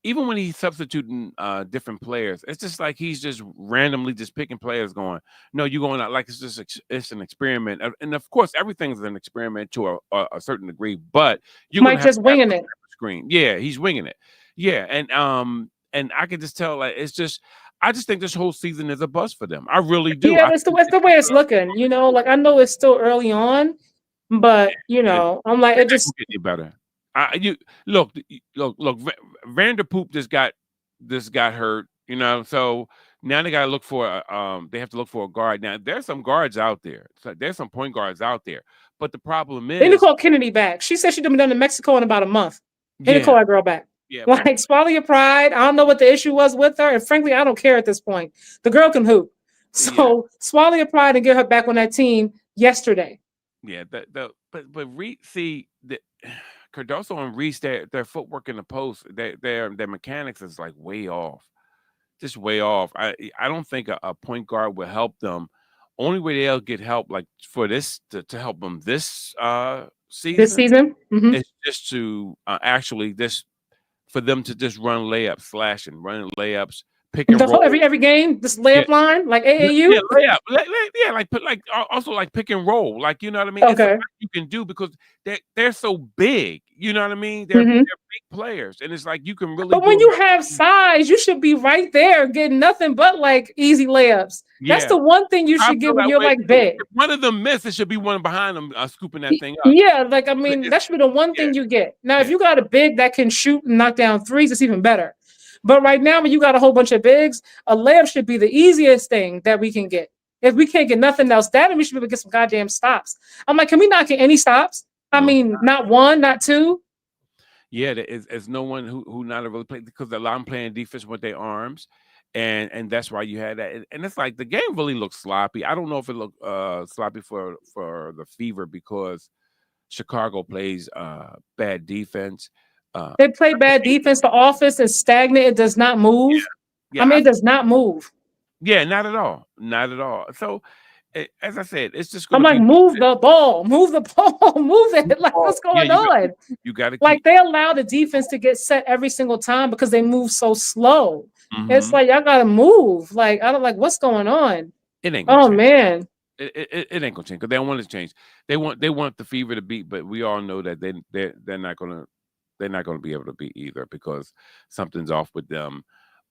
even when he's substituting different players, it's just like he's just randomly just picking players going, no, you're going out like it's an experiment. And of course, everything's an experiment to a certain degree, but you might just winging it. Screen. Yeah, he's winging it. Yeah, and I can just tell like I just think this whole season is a bust for them. I really do. Yeah, it's the way it's looking. Like I know it's still early on, but I'm like it just get better. Look, Vanderpoop just got hurt, so now they got to look for they have to look for a guard. Now there's some guards out there, so there's some point guards out there, but the problem is they need to call Kennedy back. She said she'd been done in Mexico in about a month. They need to call that girl back. Yeah, like swallow your pride. I don't know what the issue was with her, and frankly, I don't care at this point. The girl can hoop, so swallow your pride and get her back on that team yesterday. Yeah, but see the Cardoso and Reese, their footwork in the post, their mechanics is like way off, just way off. I don't think a point guard will help them. Only way they'll get help, like for this to help them this This season, season. Hmm. is just to actually just for them to just run layups, slashing, running layups, pick and The whole roll. every game, this Yeah, layup line, like yeah, AAU. layup. Yeah, like put like also like pick and roll. Like you know what I mean? It's a lot Okay. you can do because they're so big. You know what I mean? Hmm. They're big players, and it's like you can really But do when a you lot. have size, you should be right there getting nothing but like easy layups. That's Yeah, the one thing you I should feel get when that you're way like too. big. If one of them miss, it should be one behind them scooping that thing up. Yeah, like I But mean, it's that should be the one yeah, thing you get. Now, if yeah, you got a big that can shoot and knock down threes, it's even better. But right now, when you got a whole bunch of bigs, a layup should be the easiest thing that we can get. If we can't get nothing else, that we should be able to get some goddamn stops. I'm like, can we not get any stops? I no. mean, not one, not two. Yeah, there is no one who not really play because a lot of them playing defense with their arms, and that's why you had that. And it's like the game really looks sloppy. I don't know if it looked sloppy for the Fever because Chicago plays bad defense. They play I can bad see, defense. The offense is stagnant. It does not move. I yeah, mean, it does not move. yeah, not at all, not at all. So, as I said, it's just going I'm to like, be move the ball, move the ball, move it. Like, what's yeah. going on? You got to Like keep. they allow the defense to get set every single time because they move so slow. It's Hmm. like y'all gotta move. Like I don't like what's going on. It ain't gonna Oh change. man. It ain't gonna change because they don't want it to change. They want the Fever to beat, but we all know that they're not gonna be able to beat either because something's off with them.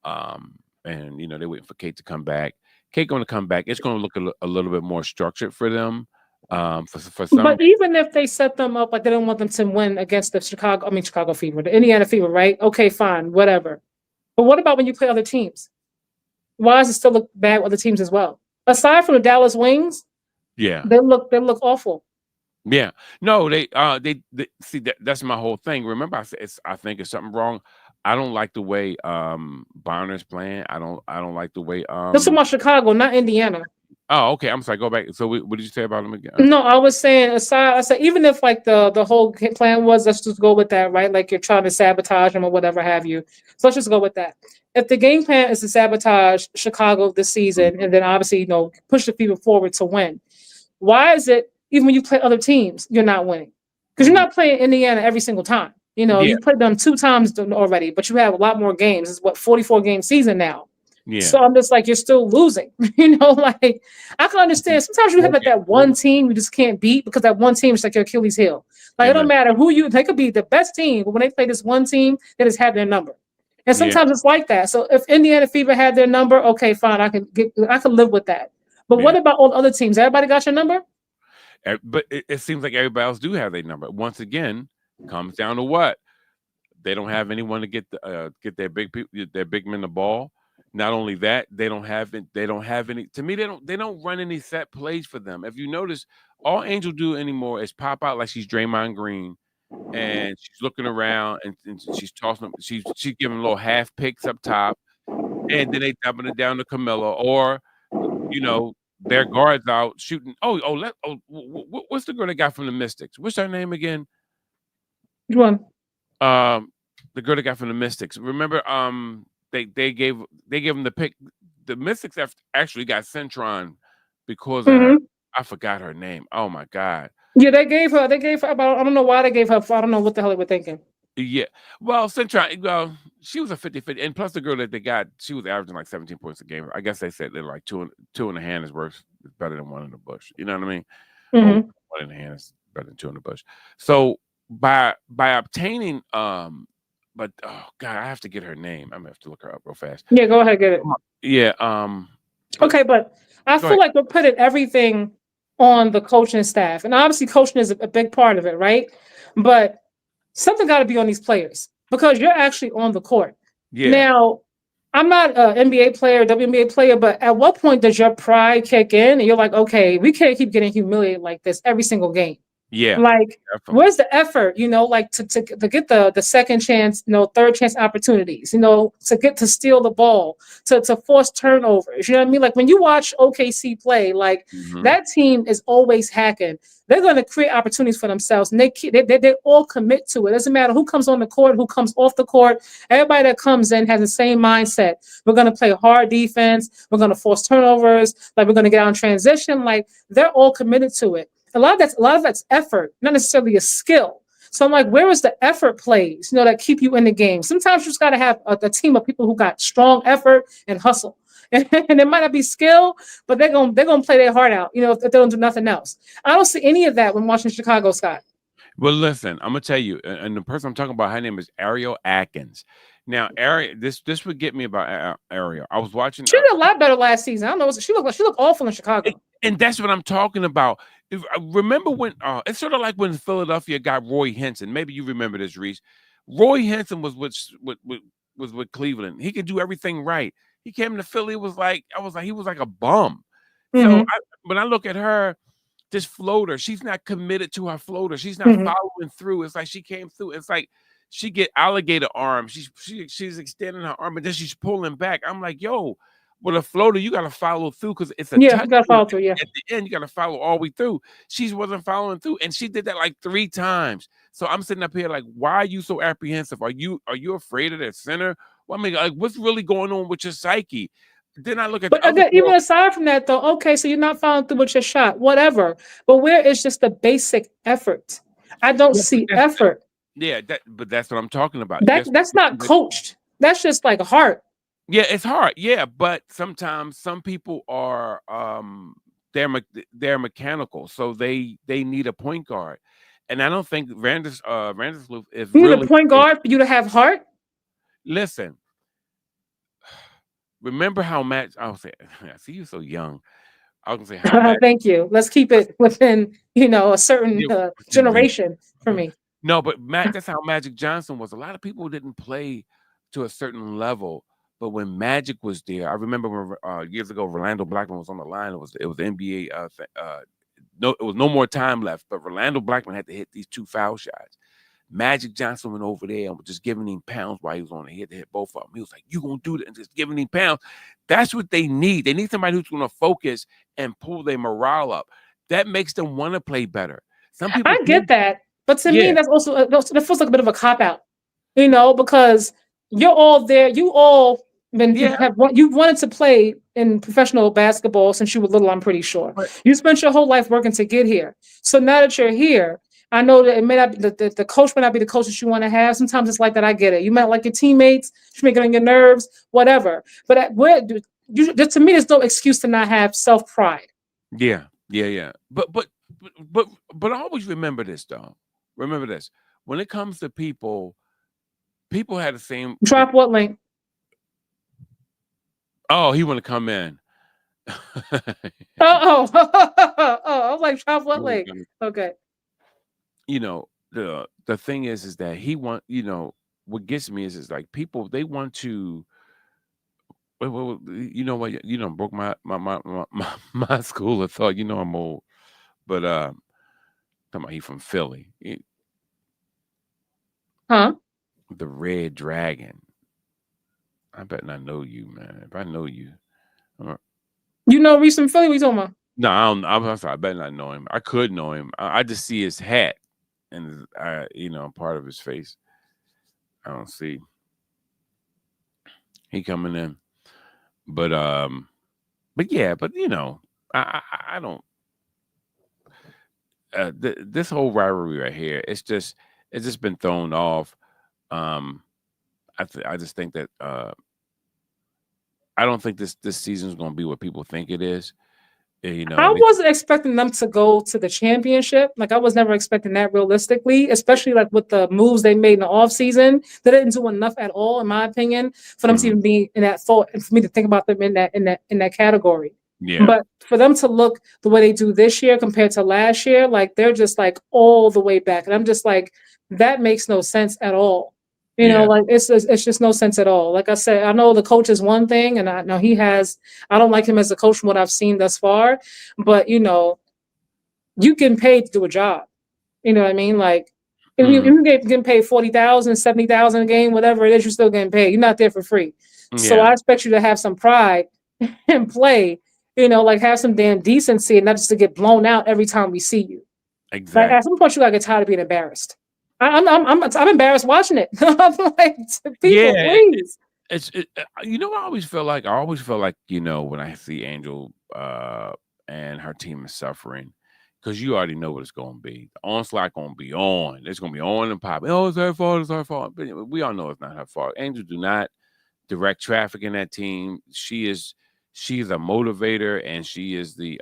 And they're waiting for Kate to come back. Kate gonna come back. It's gonna look a little bit more structured for them. For some But even if they set them up like they don't want them to win against the Chicago Fever, the Indiana Fever, right? Okay, fine, whatever. But what about when you play other teams? Why does it still look bad with other teams as well? Aside from the Dallas Wings, yeah. they look awful. Yeah. No, they see that's my whole thing. Remember, I said I think it's something wrong. I don't like the way Bonner's playing. I don't like the way This is about Chicago, not Indiana. oh, okay. I'm sorry. Go back. So what did you say about him again? No, I was saying aside. I said even if like the whole plan was let's just go with that, right? Like you're trying to sabotage them or whatever have you. So let's just go with that. If the game plan is to sabotage Chicago this season, Mhm. and then obviously push the people forward to win, why is it even when you play other teams you're not winning? Because you're Mhm. not playing Indiana every single time. Yeah. You played them 2 times already, but you have a lot more games. It's what 44 game season now. Yeah. So I'm just like, you're still losing. Like I can understand. Sometimes you have like Okay. that one team you just can't beat because that one team is like your Achilles heel. Like it don't Amen. matter they could be the best team, but when they play this one team, they just have their number. And Yeah. sometimes it's like that. So if Indiana Fever had their number, okay, fine, I can live with that. But Yeah. what about all the other teams? Everybody got your number? But it seems like everybody else do have their number. Once again, comes down to what they don't have anyone to get their big people, their big men the ball. Not only that, they don't have it. They don't have any. To me, they don't run any set plays for them. If you notice, all Angel do anymore is pop out like she's Draymond Green, and she's looking around and she's tossing them. She's giving little half picks up top, and then they dumping it down to Camilla or their guards out shooting. What's the girl that got from the Mystics? What's her name again? Which one? The girl that got from the Mystics. Remember, they gave them the pick. The Mystics actually got Centron because of her. Mhm. I forgot her name. Oh my God. Yeah, they gave her about, I don't know why they gave her, I don't know what the hell they were thinking. Yeah. Well, Centron, she was a 50-50. And plus the girl that they got, she was averaging like 17 points a game. I guess they said they're like two in the hand is better than one in the bush. You know what I mean? Or Mhm. one in the hand is better than two in the bush. So by obtaining but oh God, I have to get her name. I'm gonna have to look her up real fast. Yeah, go ahead, get it. Yeah. Okay, but I Go feel ahead. like we're putting everything on the coaching staff, and obviously coaching is a big part of it, right? But something got to be on these players because you're actually on the court. Yeah. Now, I'm not an NBA player, WNBA player, but at what point does your pride kick in and you're like, okay, we can't keep getting humiliated like this every single game? Yeah, Like, definitely. where's the effort, like to get the second chance, third chance opportunities, to get to steal the ball, to force turnovers. You know what I mean? Like when you watch OKC play, like Hmm. that team is always hacking. They're going to create opportunities for themselves, and they all commit to it. It doesn't matter who comes on the court, who comes off the court. Everybody that comes in has the same mindset. We're going to play hard defense. We're going to force turnovers. Like we're going to get on transition. Like they're all committed to it. A lot of that's effort, not necessarily a skill. So I'm like, where is the effort plays, that keep you in the game? Sometimes you just got to have a team of people who got strong effort and hustle. And it might not be skill, but they're gonna play their heart out, if they don't do nothing else. I don't see any of that when watching Chicago, Scott. Well, listen, I'm gonna tell you, and the person I'm talking about, her name is Ariel Atkins. Now, Ariel, this would get me about Ariel. I was watching, She did a lot better last season. I don't know. She looked awful in Chicago. and that's what I'm talking about. Remember when it's sort of like when Philadelphia got Roy Henson. Maybe you remember this, Reese. Roy Henson was with Cleveland. He could do everything right. He came to Philly. He was like a bum. So Hmm. when I look at her, this floater, she's not committed to her floater. She's not Hmm. following through. It's like she came through. It's like she get alligator arms. She's extending her arm, and then she's pulling back. I'm like, yo, with a floater, you got to follow through because it's a Yeah, you touch got to point. follow through. Yeah. At the end, you got to follow all the way through. She wasn't following through, and she did that like 3 times. So I'm sitting up here like, why are you so apprehensive? Are you afraid of that center? Well, I mean, like, what's really going on with your psyche? Then I look at the But other again, even girl. aside from that, though, okay, so you're not following through with your shot, whatever. But where is just the basic effort? I don't Yeah, but see effort. that's what I'm talking about. That's not coached. That's just like heart. Yeah, it's hard. Yeah, but sometimes some people are they're mechanical, so they need a point guard. And I don't think Vandersloot is You need a really point guard for you to have heart. listen. Remember how Matt? I was say, I see you so young. I was gonna say how Matt. Thank you. Let's keep it within, a certain Yeah, within reason. generation for me. No, but Matt, that's how Magic Johnson was. A lot of people didn't play to a certain level, but when Magic was there, I remember when years ago, Rolando Blackman was on the line. It was the NBA. No, it was no more time left, but Rolando Blackman had to hit these 2 foul shots. Magic Johnson went over there and was just giving him pounds while he was on it. He had to hit both of them. He was like, "You gonna do that?" And just giving him pounds. That's what they need. They need somebody who's gonna focus and pull their morale up. That makes them want to play better. Some people I get can't. that, but to me, Yeah, that's also that feels like a bit of a cop out, because you're all there. You all yeah. you wanted to play in professional basketball since you were little. I'm pretty sure But you spent your whole life working to get here. So now that you're here, I know that it may not be the coach may not be the coach that you want to have. Sometimes it's like that. I get it. You might like your teammates. You may get on your nerves, whatever. But to me, there's no excuse to not have self pride. yeah. But always remember this though. Remember this. When it comes to people had the same. Drop what link? Oh, he want to come in. I was like, drop what link? Okay. The thing is that he want. What gets me is like people they want to. Well, you know what? Broke my school of thought. I'm old, but talking about he from Philly, Huh? the Red Dragon. I bet not know you, man. If I know you, I'm You know Reese from Philly? What you talking about? no, I don't. I'm sorry. I bet not know him. I could know him. I just see his hat and part of his face. I don't see he coming in, but yeah, but I don't. This whole rivalry right here, it's just been thrown off. I just think that I don't think this season is going to be what people think it is. I wasn't expecting them to go to the championship. Like I was never expecting that realistically, especially like with the moves they made in the offseason. They didn't do enough at all, in my opinion, for them to even be in that thought and for me to think about them in that category. Yeah, But for them to look the way they do this year compared to last year, like they're just like all the way back. And I'm just like, that makes no sense at all. yeah, Like it's just no sense at all. Like I said, I know the coach is one thing, and I know I don't like him as a coach from what I've seen thus far, but you getting paid to do a job. You know what I mean? Like, if Mm-hmm. you getting paid 40,000, 70,000 a game, whatever it is, you're still getting paid. You're not there for free. So Yeah, I expect you to have some pride and play, like have some damn decency and not just to get blown out every time we see you. Like exactly. at some point you gotta get tired of being embarrassed. I'm embarrassed watching it. I'm like, people, Yeah, please. I always feel like, when I see Angel and her team is suffering, because you already know what it's gonna be. The onslaught gonna be on. It's gonna be on and popping. Oh, it's her fault, it's her fault. But we all know it's not her fault. Angel do not direct traffic in that team. She's a motivator and she is the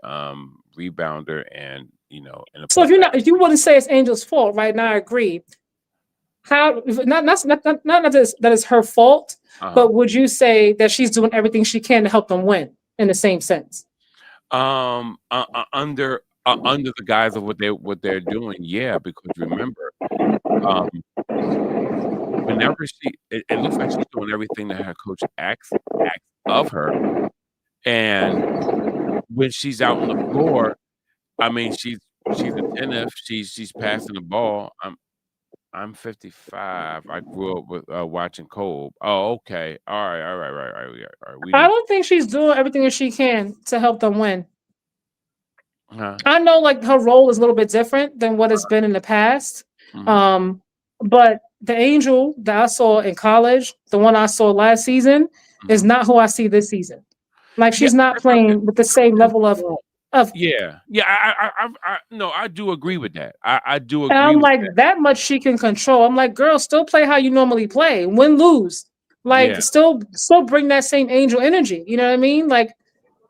rebounder and and a So putback. if you wouldn't say it's Angel's fault, right now I agree. How not that it's her fault, Uh-huh. but would you say that she's doing everything she can to help them win in the same sense? Under the guise of what they're doing, yeah, because remember, um, whenever it looks like she's doing everything that her coach asks of her, and when she's out on the floor, I mean, she's attentive, she's passing the ball. I'm 55. I grew up with watching Cole. Oh, okay. All right. We I didn't. don't think she's doing everything that she can to help them win. Huh? I know like her role is a little bit different than what it's been in the past. Mhm. Um, but the Angel that I saw in college, the one I saw last season, is Mhm. not who I see this season. Like Yeah, she's not that's what I'm saying. playing with the same level of Yeah, yeah. No, I do agree with that. I do and agree I'm with like, that. that much she can control. I'm like, girl, still play how you normally play. Win, lose. Like Yeah, still bring that same angel energy. You know what I mean? Like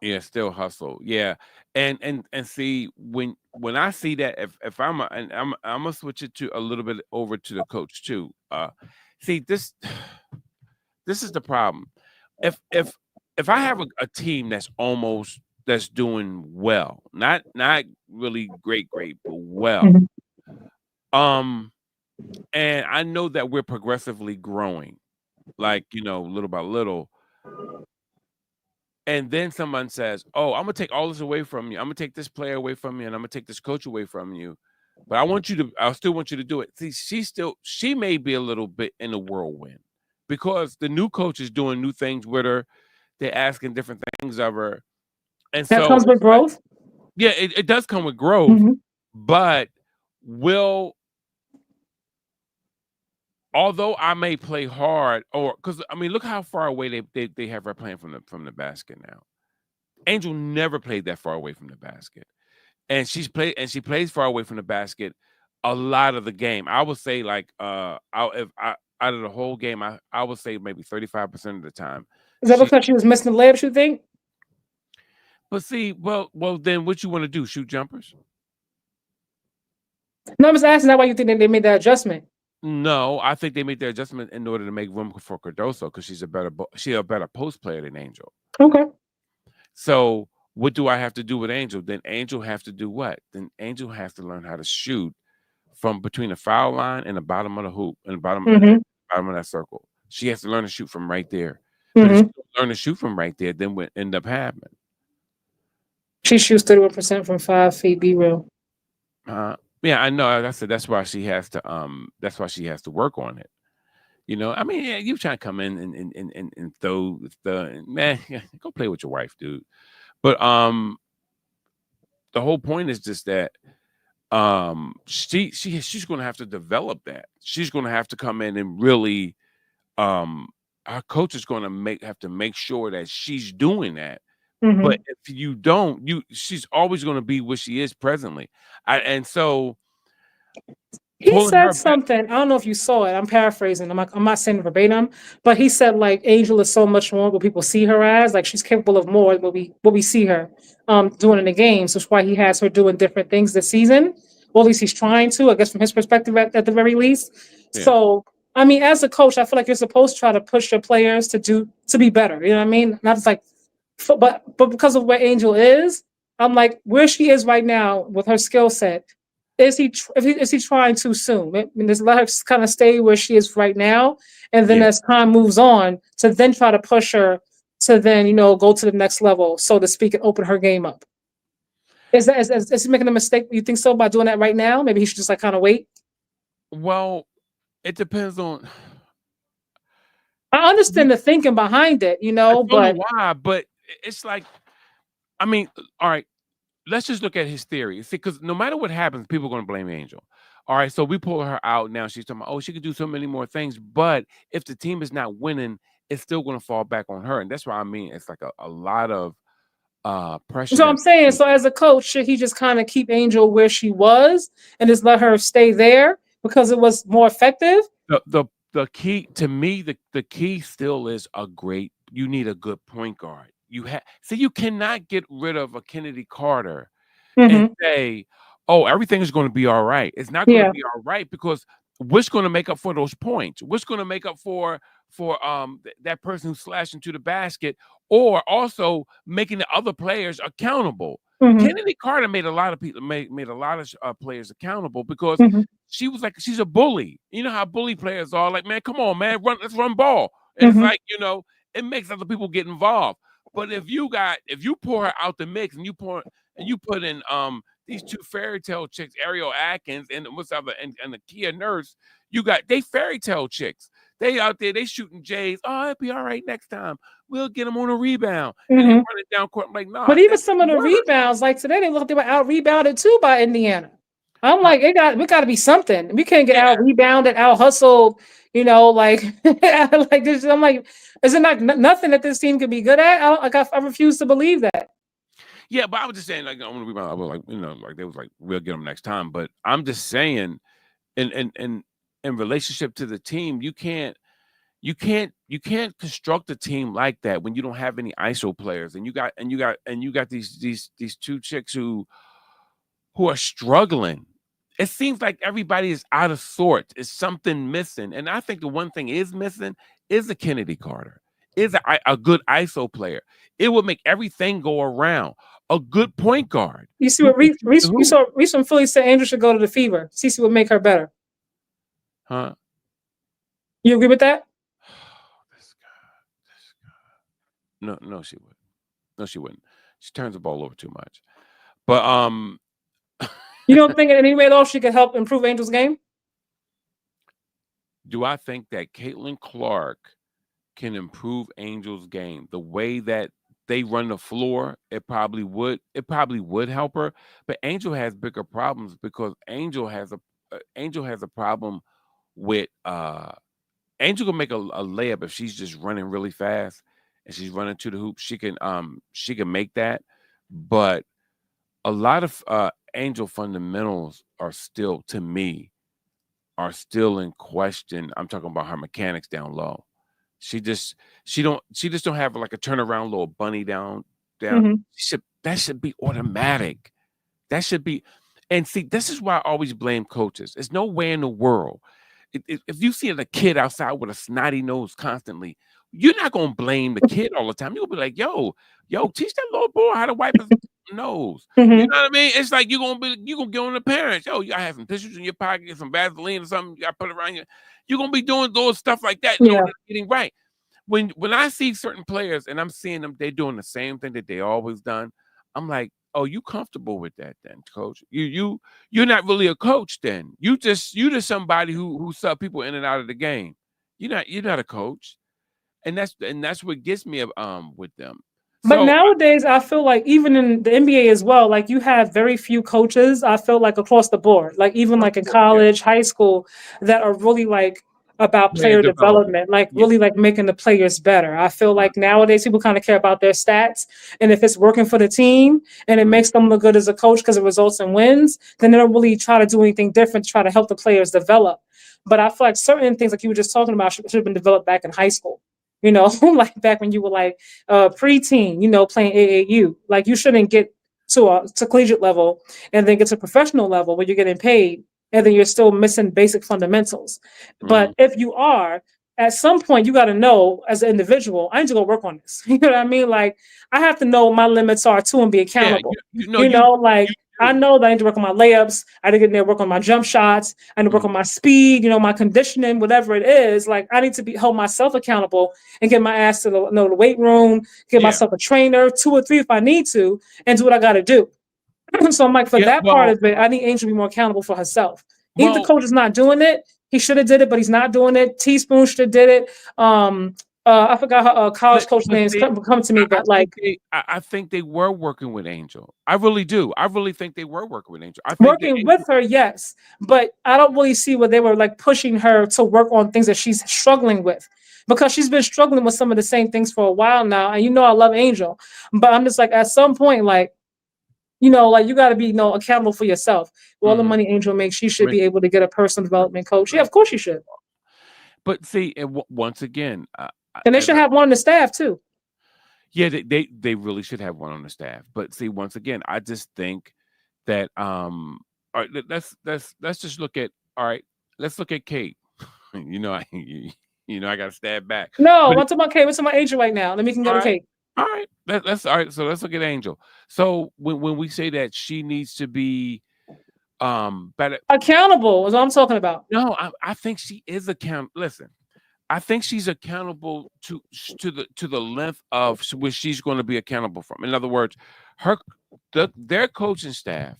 yeah. Still hustle. Yeah, and see when I see that if I'm gonna switch it to a little bit over to the coach too. See this is the problem. If I have a team that's doing well, not really great, but well. Mhm. Um, and I know that we're progressively growing, like little by little. And then someone says, "Oh, I'm gonna take all this away from you. I'm gonna take this player away from you, and I'm gonna take this coach away from you. But I still want you to do it." See, she may be a little bit in a whirlwind because the new coach is doing new things with her. They're asking different things of her, and That so comes with it's like, growth. yeah, it does come with growth, Mhm. but will although I may play hard, or because I mean, look how far away they have her playing from the basket now. Angel never played that far away from the basket. And she plays far away from the basket a lot of the game. I would say like out of the whole game, I would say maybe 35% of the time. Is that She because she was missing the layups, you think? but see, well then what you want to do? Shoot jumpers? No, I'm just asking that why you think that they made that adjustment. No, I think they made their adjustment in order to make room for Cardoso because she's a better post player than Angel. Okay. So what do I have to do with Angel? Then Angel have to do what? Then Angel has to learn how to shoot from between the foul line and the bottom of the hoop and Mm-hmm. bottom of that circle. She has to learn to shoot from right there. But if she Mm-hmm. don't learn to shoot from right there, then what end up happening? She shoots 31% from 5 feet. Be real. Yeah, I know. I said that's why she has to work on it. I mean, yeah, you trying to come in and throw man, yeah, go play with your wife, dude. But the whole point is just that she's gonna have to develop that. She's gonna have to come in and really our coach is gonna have to make sure that she's doing that. But Mm-hmm. if you don't, she's always gonna be what she is presently. And so He pulling said her back, something. I don't know if you saw it. I'm paraphrasing. I'm not saying it verbatim, but he said like Angel is so much more what people see her as. Like she's capable of more than what we see her doing in the games. That's why he has her doing different things this season. Or at least he's trying to, I guess, from his perspective at the very least. yeah, So I mean, as a coach, I feel like you're supposed to try to push your players to be better. You know what I mean? Not just like but because of where Angel is, I'm like where she is right now with her skill set. Is he trying too soon? I mean, just let her kind of stay where she is right now, and then yeah. as time moves on, to then try to push her to then go to the next level, so to speak, and open her game up. Is he making a mistake? You think so by doing that right now? Maybe he should just like kind of wait. Well, it depends on. I understand the thinking behind it, I don't know but why, but it's like, I mean, all right, let's just look at his theory. See, because no matter what happens, people are going to blame Angel. All right, so we pull her out now. She's talking about, oh, she could do so many more things, but if the team is not winning, it's still going to fall back on her, and that's why I mean it's like a lot of pressure so I'm that. saying, so as a coach, should he just kind of keep Angel where she was and just let her stay there because it was more effective? The key to me, the key still is you need a good point guard. You cannot get rid of a Kennedy Carter and Mm-hmm. say, oh, everything is going to be all right. It's not going to Yeah. be all right, because what's going to make up for those points? What's going to make up for that person who slashed into the basket, or also making the other players accountable? Mm-hmm. Kennedy Carter made a lot of people made a lot of players accountable, because Mm-hmm. she's a bully. You know how bully players are, like, man, come on, man, let's run ball. And it's Mm-hmm. like, it makes other people get involved. But if you pour her out the mix, and you put in these two fairy tale chicks, Ariel Atkins and the Kia Nurse, they fairy tale chicks. They out there, they shooting J's. Oh, it'll be all right next time. We'll get them on a rebound. And they Mm-hmm. run it down court. I'm like, nah, But that even some of didn't the work. rebounds, like today, they were out rebounded too by Indiana. I'm like, we got to be something. We can't get Yeah. out rebounded, out hustled. Like like this. I'm like, is it not nothing that this team could be good at? I refuse to believe that. Yeah, but I was just saying, like, on the rebound, I was like, like they was like, we'll get them next time. But I'm just saying, in relationship to the team, you can't construct a team like that when you don't have any ISO players, and you got these two chicks who are struggling. It seems like everybody is out of sorts. It's something missing, and I think the one thing is missing is a Kennedy Carter, is a good ISO player. It would make everything go around. A good point guard. You see Who what can shoot the hoop. Reese from Philly said Angel should go to the Fever. Cece would make her better. Huh? You agree with that? This guy. No, she wouldn't. No, she wouldn't. She turns the ball over too much. But You don't think in any way though she could help improve Angel's game? do I think that Caitlin Clark can improve Angel's game the way that they run the floor? It probably would help her. But Angel has bigger problems, because Angel has a problem with Angel can make a layup if she's just running really fast and she's running to the hoop. She can make that, but a lot of Angel fundamentals are still, to me, in question. I'm talking about her mechanics down low. She just don't have like a turnaround little bunny down. Mm-hmm. That should be automatic. That should be. And see, this is why I always blame coaches. There's no way in the world, if you see a kid outside with a snotty nose constantly, you're not gonna blame the kid all the time. You'll be like, yo, teach that little boy how to wipe his nose. Mm-hmm. You know what I mean? It's like you're gonna get on the parents. Yo, you gotta have some tissues in your pocket, get some Vaseline or something. You gotta put it around you. You're gonna be doing those stuff like that in order to getting right. When I see certain players and I'm seeing them, they're doing the same thing that they always done. I'm like, oh, you comfortable with that then, coach? You're not really a coach then. You just somebody who sub people in and out of the game. You're not a coach, and that's what gets me with them. But So nowadays, I feel like even in the NBA as well, like you have very few coaches. I feel like across the board, like even like in yeah, college, high school, that are really like about player player development. development, like Yeah. really like making the players better. I feel like nowadays people kind of care about their stats, and if it's working for the team and it makes them look good as a coach because it results in wins, then they don't really try to do anything different to try to help the players develop. But I feel like certain things, like you were just talking about, should have been developed back in high school. Like back when you were like preteen, playing AAU. Like you shouldn't get to collegiate level and then get to professional level where you're getting paid and then you're still missing basic fundamentals. But if you are, at some point you got to know as an individual, I need to go work on this. You know what I mean? Like I have to know what my limits are too and be accountable. Like I know that I need to work on my layups. I need to get in there, work on my jump shots. I need to work on my speed, my conditioning, whatever it is. Like I need to hold myself accountable and get my ass to the weight room, get myself a trainer, 2 or 3 if I need to, and do what I got to do. So I'm like, for Yeah, that part of it, I need Angel to be more accountable for herself. Even if the coach is not doing it, he should have did it, but he's not doing it. Teaspoon should have did it. I forgot her college coach names come to me, but like I think they were working with Angel. I really do. I really think they were working with Angel. I think working with her, yes, but I don't really see where they were like pushing her to work on things that she's struggling with, because she's been struggling with some of the same things for a while now. And I love Angel, but I'm just like, at some point, like, like you got to be accountable for yourself. All the money Angel makes, she should be able to get a personal development coach. Yeah, of course she should. But see, once again, and they should have one on the staff too. Yeah, they really should have one on the staff. But see, once again, I just think that all right, let's just look at let's look at Kate. I got to stab back. No, what's about Kate? What's about Angel right now? Let me go to Kate. All right, let's all right. So let's look at Angel. So when we say that she needs to be better, accountable is what I'm talking about. No, I think she is accountable. Listen, I think she's accountable to the length of which she's going to be accountable from. In other words, their coaching staff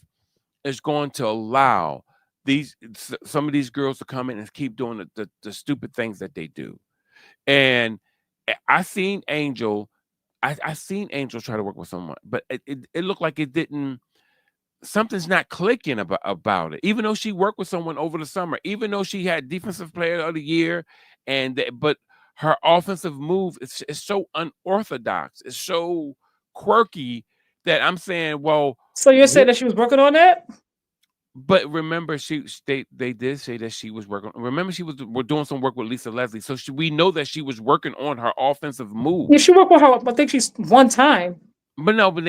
is going to allow some of these girls to come in and keep doing the stupid things that they do. And I seen Angel. I seen Angel try to work with someone, but it looked like it didn't. Something's not clicking about it. Even though she worked with someone over the summer, even though she had defensive player of the year, but her offensive move is so unorthodox, it's so quirky that I'm saying, well. So you're saying that she was working on that? But remember, they did say that she was working. Remember, we're doing some work with Lisa Leslie, so we know that she was working on her offensive move. Yeah, she worked with her. I think she's one time. But no, but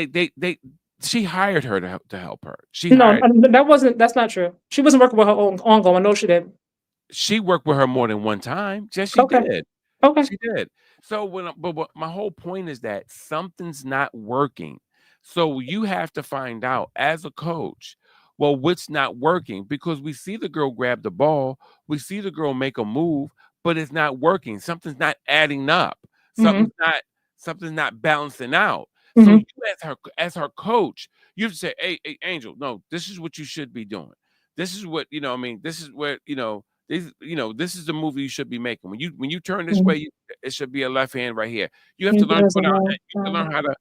she hired her to help her. That's not true. She wasn't working with her own ongoing. I know she did. She worked with her more than one time. Yes, she did. Okay, she did. So but my whole point is that something's not working. So you have to find out as a coach, well, what's not working? Because we see the girl grab the ball, we see the girl make a move, but it's not working. Something's not adding up. Something's not balancing out. So you as her coach, you have to say, hey, Angel, no, this is what you should be doing. This is what, this is where, this is the move you should be making. When you turn this way, it should be a left hand right here. You have to learn how to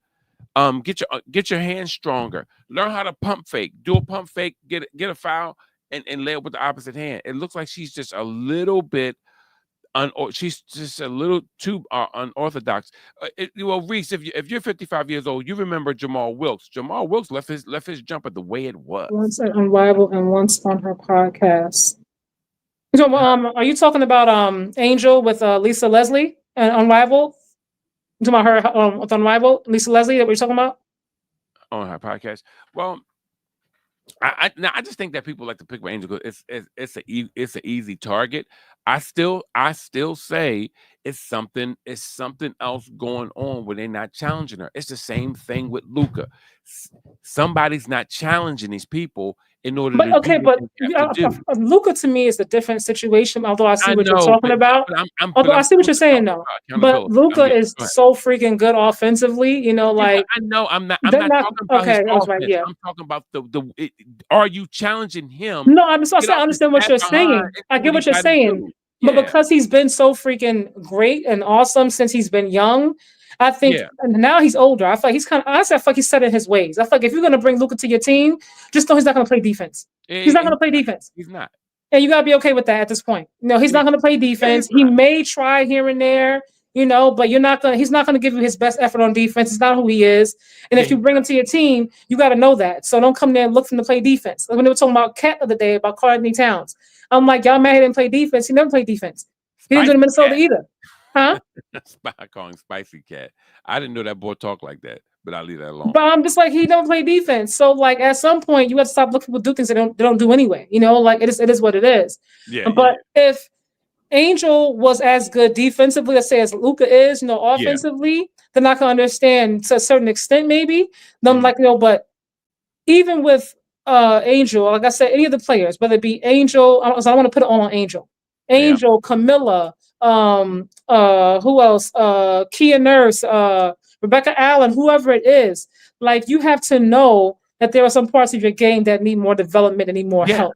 get your hands stronger. Learn how to pump fake. Do a pump fake, get a foul, and lay it with the opposite hand. It looks like she's just a little bit she's just a little too unorthodox. Reese, if you're 55 years old, you remember Jamal Wilkes. Jamal Wilkes left his jumper the way it was. Once on Rival and once on her podcast. So, are you talking about Angel with Lisa Leslie and on Rival? You talking about her with on Rival, Lisa Leslie, that we're talking about? On her podcast. Well, I just think that people like to pick with Angel because it's an easy target. I still say it's something else going on where they're not challenging her. It's the same thing with Luka. Somebody's not challenging these people in order to do what they have to do. Luka to me is a different situation, although I see what you're talking about. I see what you're saying though. But Luka is so freaking good offensively, like I know I'm not talking about his offense. Right, I'm talking about are you challenging him? No, I understand what you're saying. I get what you're saying. But because he's been so freaking great and awesome since he's been young, I think now he's older. I feel like he's I feel like he's set in his ways. I feel like if you're going to bring Luka to your team, just know he's not going to play defense. He's not going to play defense. He's not. And you got to be okay with that at this point. No, he's not going to play defense. He may try here and there, but he's not going to give you his best effort on defense. It's not who he is. And if you bring him to your team, you got to know that. So don't come there and look for him to play defense. Like when they were talking about Cat the other day, about Cardoso Towns. I'm like, y'all mad he didn't play defense. He never played defense. He didn't do it in Minnesota either. Huh? I call him Spicy Cat. I didn't know that boy talked like that, but I'll leave that alone. But I'm just like, he don't play defense. So like at some point you have to stop looking for people do things they don't do anyway. Like it is what it is. Yeah. But if Angel was as good defensively, let's say as Luka is, offensively, then I can understand to a certain extent maybe. Then I'm like, but even with Angel, like I said, any of the players, whether it be Angel, I don't want to put it all on Angel. Angel, Camilla, who else? Kia Nurse, Rebecca Allen, whoever it is. Like you have to know that there are some parts of your game that need more development and need more Yeah, help.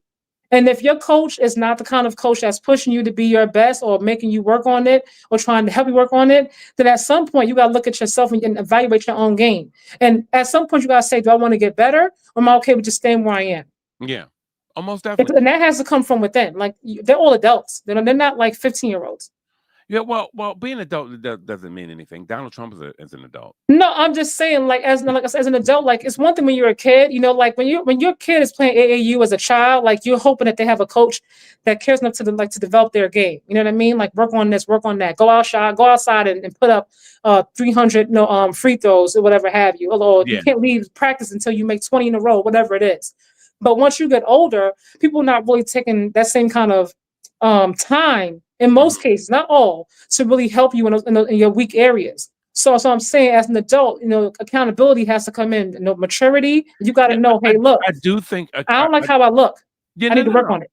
And if your coach is not the kind of coach that's pushing you to be your best or making you work on it or trying to help you work on it, then at some point you got to look at yourself and evaluate your own game. And at some point you got to say, do I want to get better or am I okay with just staying where I am? yeah, almost definitely. And that has to come from within. Like they're all adults. They're not like 15-year-olds. Yeah, well, being an adult doesn't mean anything. Donald Trump is an adult. No, I'm just saying, like as an adult, like it's one thing when you're a kid, like when your kid is playing AAU as a child, like you're hoping that they have a coach that cares enough to develop their game. You know what I mean? Like work on this, work on that. Go outside and put up 300 free throws or whatever have you. Although you Yeah, can't leave practice until you make 20 in a row, whatever it is. But once you get older, people are not really taking that same kind of time in mhm. most cases, not all, to really help you in your weak areas. So I'm saying, as an adult, accountability has to come in. Maturity. You got to Yeah, know, I, hey, look, I do think I don't like how I look. yeah, I no, need to no, work no. on it.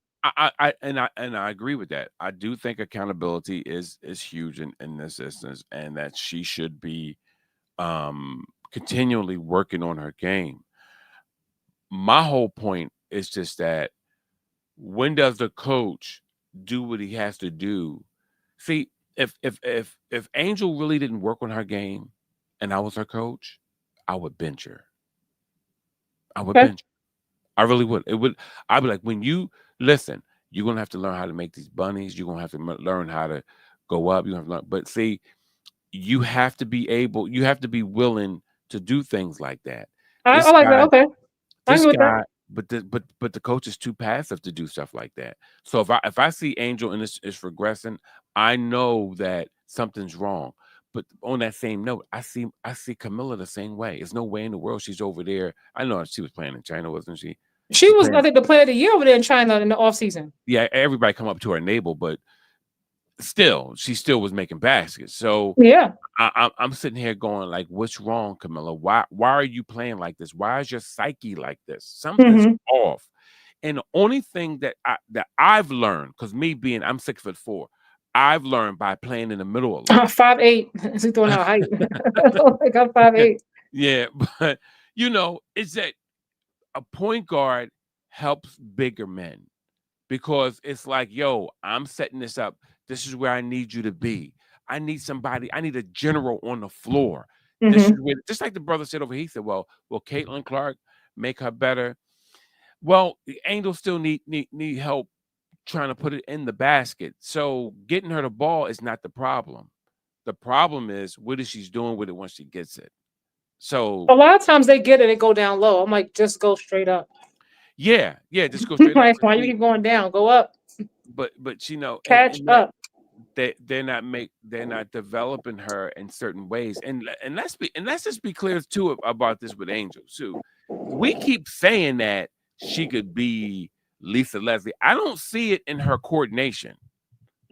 I agree with that. I do think accountability is huge in this instance, and that she should be continually working on her game. My whole point is just that when does the coach do what he has to do? See, if Angel really didn't work on her game, and I was her coach, I would bench her. I would Okay. bench. I really would. It would. I'd be like, when you listen, you're gonna have to learn how to make these bunnies. You're gonna have to learn how to go up. You have to learn. But see, you have to be able. You have to be willing to do things like that. I This like that. guy, Okay, I this agree with that. guy, but the coach is too passive to do stuff like that. So if I see Angel and it's regressing, I know that something's wrong. But on that same note, I see Camilla the same way. There's no way in the world she's over there. I know she was playing in China, wasn't she? She She's was, I playing. think, the player of the year over there in China in the off season. Yeah, everybody come up to her navel, but still, she still was making baskets. So Yeah. I'm sitting here going like, "What's wrong, Camilla? Why are you playing like this? Why is your psyche like this? Something's Mm-hmm. off." And the only thing that I've learned, because me being I'm 6'4", I've learned by playing in the middle a lot. 5'8". Is he throwing out height? Like I'm 5'8". Yeah, but it's that a point guard helps bigger men. Because it's like, yo, I'm setting this up. This is where I need you to be. I need somebody. I need a general on the floor. This is Mm-hmm. where, just like the brother said over here. He said, "Well, will Caitlin Clark make her better?" Well, the Angels still need help trying to put it in the basket. So getting her the ball is not the problem. The problem is what is she's doing with it once she gets it. So A lot of times they get it and go down low. I'm like, just go straight up. yeah, just go straight up. Like, why you keep going down? Go up. But Catch and that up. they're not developing her in certain ways. And let's just be clear too about this with Angel too. We keep saying that she could be Lisa Leslie. I don't see it in her coordination.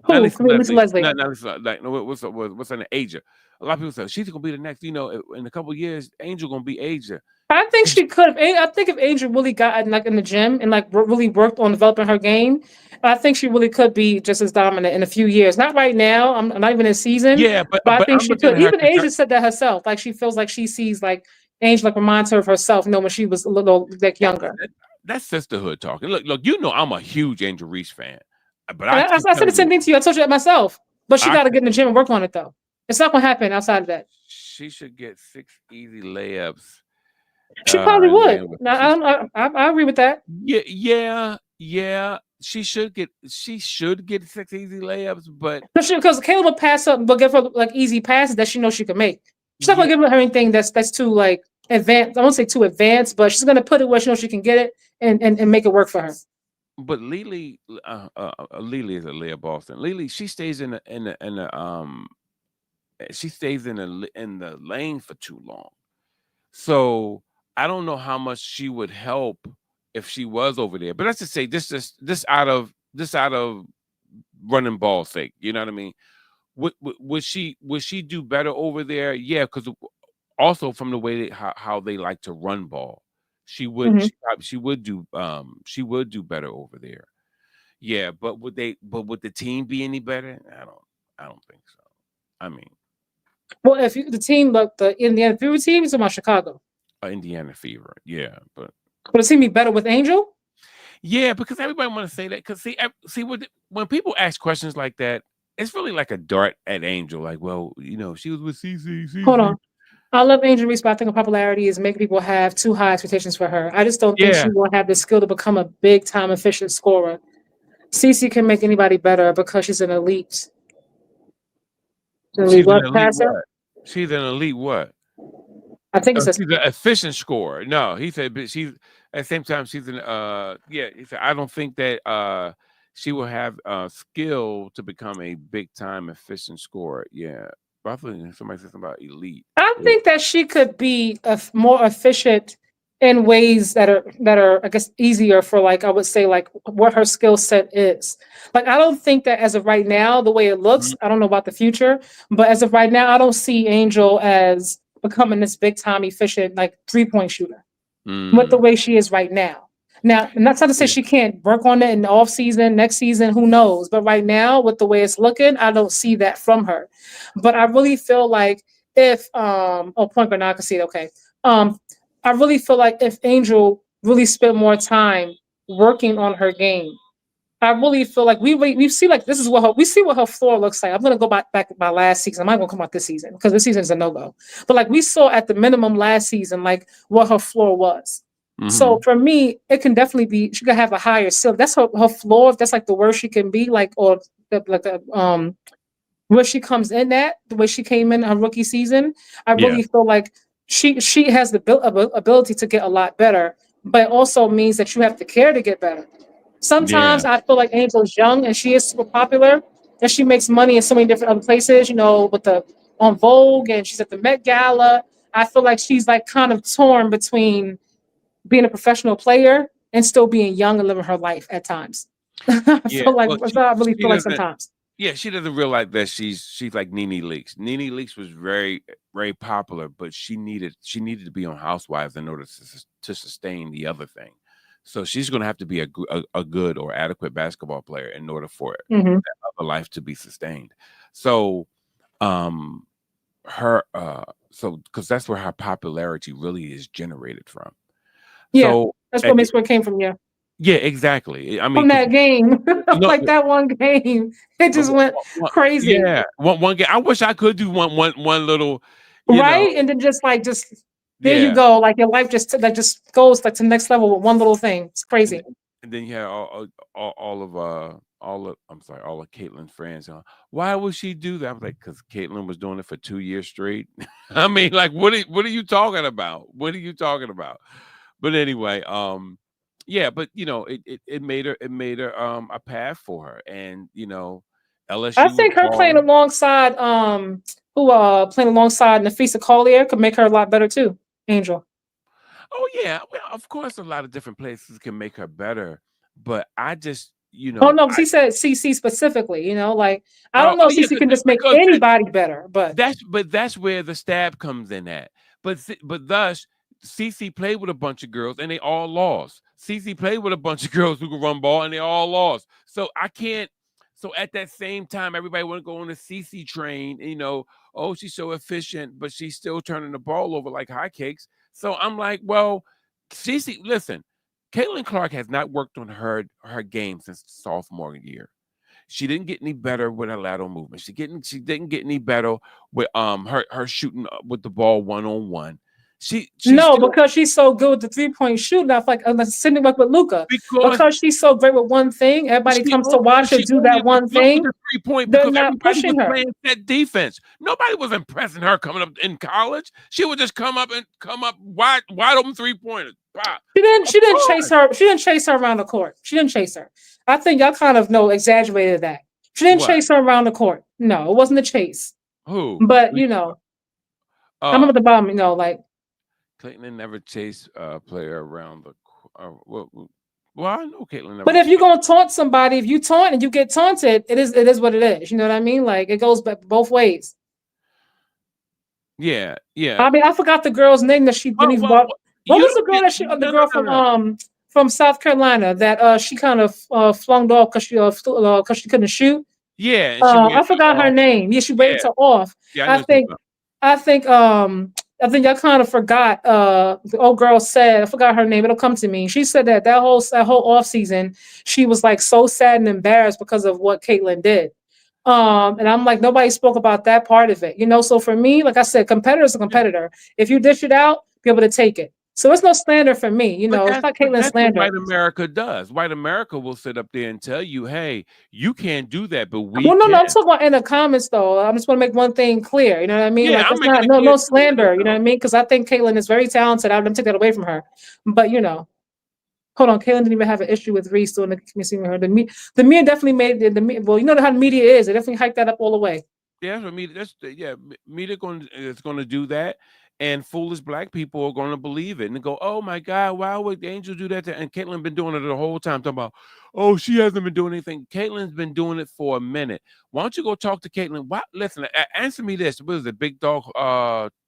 Not Who? Lisa Come here, Miss Leslie. Leslie. Not Lisa. Like no, what's her name? Asia. A lot of people say she's gonna be the next. In a couple of years, Angel gonna be Asia. I think she could. I think if Angel really got like in the gym and like really worked on developing her game, I think she really could be just as dominant in a few years. Not right now. I'm not even in season, Yeah, but but I think I'm she looking could. at her Even Asia said that herself. Like she feels like she sees like Angel like reminds her of herself. When she was a little like younger. that's sisterhood talking. Look. I'm a huge Angel Reese fan, but And I keep I said the telling same you, thing to you. I told you that myself. But she I got to keep, get in the gym and work on it though. It's not gonna happen outside of that. she should get 6 easy layups, She probably and would. then with No, she's I agree with that. yeah. She should get 6 easy layups, but Because Caleb will pass up, will give her like easy passes that she knows she can make. She's not gonna yeah, give her anything that's too like advanced. I won't say too advanced, but she's gonna put it where she knows she can get it and make it work for her. but Lily is a layup Boston. Lily, she stays she stays in the lane for too long. So I don't know how much she would help if she was over there. But let's just say this out of running ball sake. You know what I mean? Would she do better over there? Yeah, because also from the way how they like to run ball, Mhm. she would do better over there. Yeah, but would the team be any better? I don't think so. I mean, Well, if you, the team, like the Indiana Fever team, is about Chicago. Indiana Fever. Yeah, but Would it see me better with Angel? yeah, because everybody want to say that. Because see, when people ask questions like that, it's really like a dart at Angel. Like, well, she was with Hold CC. on. I love Angel Reese, but I think her popularity is making people have too high expectations for her. I just don't think she Yeah, will have the skill to become a big time efficient scorer. Cece can make anybody better because she's an elite. she's an What elite passer? what? She's an elite what? I think Oh, it's a she's an efficient scorer. No, he said, but she's at the same time she's an yeah. He said I don't think that she will have skill to become a big time efficient scorer. Yeah, but I thought somebody said something about elite. I think that she could be more efficient in ways that are I guess easier for like I would say like what her skill set is. Like I don't think that as of right now, the way it looks, I don't know about the future, but as of right now, I don't see Angel as becoming this big time efficient like 3-point shooter with the Mm, way she is right now. Now, and that's not to say yeah, she can't work on it in the off season, next season, who knows? But right now, with the way it's looking, I don't see that from her. But I really feel like if point guard now I can see it, okay. I really feel like if Angel really spent more time working on her game, I really feel like we see like this is what we see what her floor looks like. I'm gonna go back to my last season. I'm not gonna come out this season because this season is a no-go. But like we saw at the minimum last season, like what her floor was. So mm-hmm. for me, it can definitely be she could have a higher ceiling. That's her floor. If that's like the worst she can be, like or where she comes in at, the way she came in her rookie season, I Yeah, really feel like she has the ability to get a lot better, but it also means that you have to care to get better. yeah, Sometimes I feel like Angel's young and she is super popular and she makes money in so many different other places, with the on Vogue and she's at the Met Gala. I feel like she's like kind of torn between being a professional player and still being young and living her life at times. I yeah. feel like Well, that's what I really she feel like doesn't. sometimes. Yeah, she doesn't realize that she's like Nene Leakes. Nene Leakes was very very popular, but she needed to be on Housewives in order to sustain the other thing. So she's going to have to be a good or adequate basketball player in order for Hmm. that other life to be sustained. So, um, her so because that's where her popularity really is generated from. Yeah, So, that's what makes where it came from. Yeah, yeah, exactly. I mean, from because that game, no, like that one game, it just went crazy, yeah, one game. I wish I could do one little, you know, right? And then just there you yeah, go, like your life that just goes like to the next level with one little thing. It's and crazy. and then you had all of Caitlin's friends. Why would she do that? I was like, because Caitlin was doing it for 2 years straight. I mean, like, what are you talking about? What are you talking about? But anyway, yeah, but it made her a path for her, and I LSU was think her playing balling. alongside who playing alongside Nafisa Collier could make her a lot better too. Angel. Oh yeah, well, of course, a lot of different places can make her better, but I just, Oh no, because he said CC specifically. Like I oh don't know if yeah, CC can just make because anybody better, but that's where the stab comes in at. But thus, CC played with a bunch of girls and they all lost. CC played with a bunch of girls who could run ball and they all lost. So I can't. So at that same time, everybody want to go on the CC train. Oh, she's so efficient, but she's still turning the ball over like hotcakes. So I'm like, well, CC, listen, Caitlin Clark has not worked on her game since sophomore year. She didn't get any better with her lateral movement. She didn't get any better with her shooting with the ball one on one. She no, still because she's so good with the 3-point shooting. I feel like sitting back with Luca. because Because she's so great with one thing, everybody she comes to only watch her she do only that was one good with thing. the 3-point They're because not everybody was pushing her. playing set defense. Nobody was impressing her coming up in college. She would just come up wide open 3-pointers. Pop. Of She didn't chase course. her. She didn't chase her around the court. She didn't chase her. I think y'all kind of exaggerated that. She didn't What? chase her around the court. No, it wasn't a chase. Who? But I Uh remember the bottom. Like Caitlin never chased a player around the well, I know Caitlin but never if you're chased. gonna taunt somebody, if you taunt and you get taunted, it is what it is. You know what I mean? Like it goes both ways. Yeah, yeah. I mean, I forgot the girl's name that she didn't Well, even well, walk. well, What you was the don't girl get that the no, no, girl no, no. from South Carolina that she kind of flung off because she couldn't shoot? Yeah, and she ran I her forgot her off. name. Yeah, she Yeah, waved her off. yeah, I know I what you're talking think about. I think I think y'all kind of forgot. The old girl said, I forgot her name. It'll come to me. She said that whole off season, she was like so sad and embarrassed because of what Caitlyn did. And I'm like, nobody spoke about that part of it, you know. So for me, like I said, competitor is a Yeah. competitor. If you dish it out, be able to take it. So it's no slander for me, you But know. It's that's not but Caitlyn that's what slander. white America does. White America will sit up there and tell you, "Hey, you can't do that, but we Well, no, no, I'm can." talking about in the comments though. I just want to make one thing clear. You know what I mean? Yeah, Like I'm it's making not it no clear no too. Yeah, slander. You know no. what I mean? Because I think Caitlyn is very talented. I wouldn't take that away from her. But you know, hold on, Caitlyn didn't even have an issue with Reese doing the missing her. The media definitely made well. You know how the media is. They definitely hyped that up all the way. Yeah, that's what media. Media going is going to do that, and foolish black people are going to believe it and go, "Oh my God, why would Angel do that?" And Caitlyn been doing it the whole time, talking about, "Oh, she hasn't been doing anything." Caitlyn's been doing it for a minute. Why don't you go talk to Caitlyn? Why? Listen, answer me this: what is it, Big Dog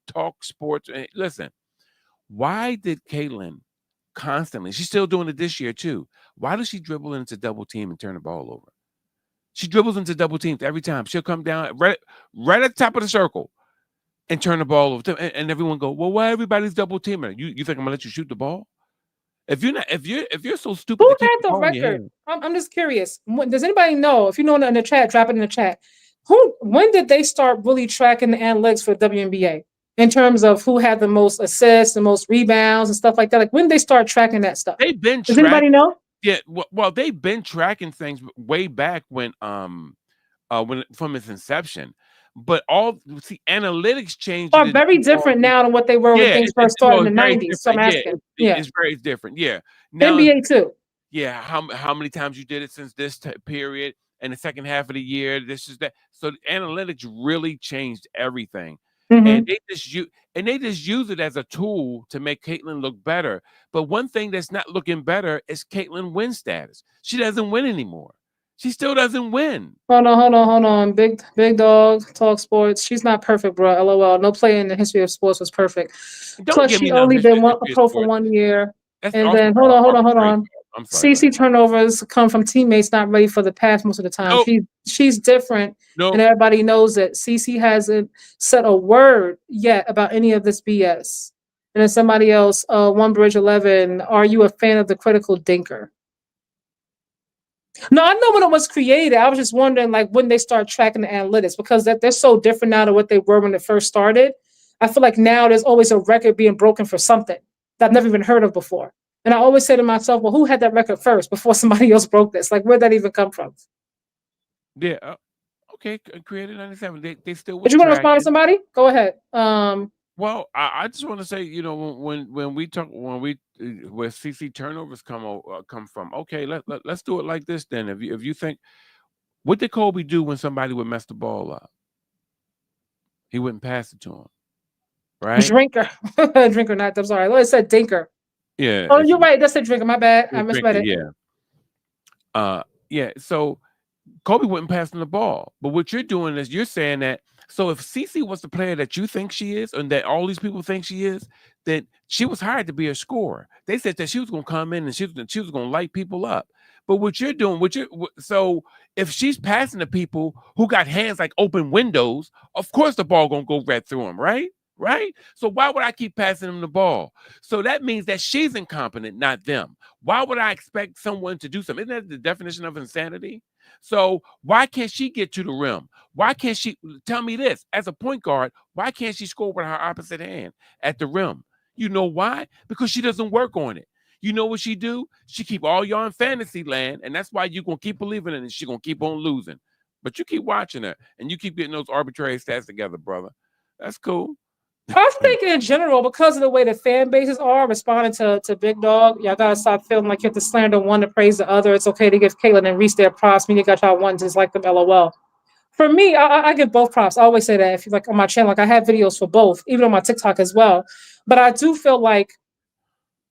Talk Sports? Listen, why did Caitlyn constantly? She's still doing it this year too. Why does she dribble into double team and turn the ball over? She dribbles into double teams every time. She'll come down right at the top of the circle and turn the ball over. And everyone go, well, why everybody's double teaming? You think I'm gonna let you shoot the ball? If you're so stupid Who to keep had the the ball in your record? hand, I'm just curious. Does anybody know? If you know in the chat, drop it in the chat. When did they start really tracking the analytics for WNBA in terms of who had the most assists, the most rebounds, and stuff like that? Like when did they start tracking that stuff? they've been Does anybody tracking. know? Yeah, well, they've been tracking things way back when from its inception. But analytics changed it Are into very all different these. now than what they were when Yeah, things first started well, in the it's very 90s. So I'm different. Yeah, asking. Yeah. it's very different. Yeah. Now NBA too. yeah, how many times you did it since this period and the second half of the year, this is that. So the analytics really changed everything, and Hmm. they just use it as a tool to make Caitlyn look better. But one thing that's not looking better is Caitlyn win status. She doesn't win anymore. She still doesn't win. Hold on. Big dog, talk sports. She's not perfect, bro. LOL. No player in the history of sports was perfect. Don't Plus, give she me no only been a history of pro for sports. 1 year. That's And also then hold called on, hold on, hold arbitrary. on. I'm sorry. Go CC ahead. turnovers come from teammates not ready for the pass most of the time. Nope. She's different, and Nope. everybody knows it. CC hasn't said a word yet about any of this BS. And then somebody else, One Bridge 11. Are you a fan of the critical dinker? No, I know when it was created. I was just wondering, like, when they start tracking the analytics because they're so different now than what they were when it first started. I feel like now there's always a record being broken for something that I've never even heard of before. And I always say to myself, well, who had that record first before somebody else broke this? Like, where'd that even come from? Yeah. Okay. Created 97. They still Did was you want to respond to tracking. somebody? Go ahead. Well, I just want to say, when we talk where CC turnovers come from. Okay, let's do it like this then. If you think, what did Kobe do when somebody would mess the ball up? He wouldn't pass it to him, right? Drinker. Drinker, not, I'm sorry. I said dinker. Yeah, Oh, you're right. That's a drinker. My bad. I it's misread drinker. it. Yeah, yeah. So Kobe wouldn't pass him the ball. But what you're doing is you're saying that, so if Cece was the player that you think she is and that all these people think she is, then she was hired to be a scorer. They said that she was going to come in and she was going to light people up. But what you're doing, so if she's passing to people who got hands like open windows, of course the ball going to go right through them, right? Right? So why would I keep passing them the ball? So that means that she's incompetent, not them. Why would I expect someone to do something? Isn't that the definition of insanity? So why can't she get to the rim? Why can't she tell me this as a point guard? Why can't she score with her opposite hand at the rim? You know why? Because she doesn't work on it. You know what she do? She keep all y'all in fantasy land, and that's why you're gonna keep believing in it, and she's gonna keep on losing. But you keep watching her, and you keep getting those arbitrary stats together, brother. That's cool. I think in general, because of the way the fan bases are responding to Big Dog, y'all gotta stop feeling like you have to slander one to praise the other. It's okay to give Caitlyn and Reese their props. Me, you got y'all one just like them, LOL. For me, I give both props. I always say that if you like on my channel, like I have videos for both, even on my TikTok as well. But I do feel like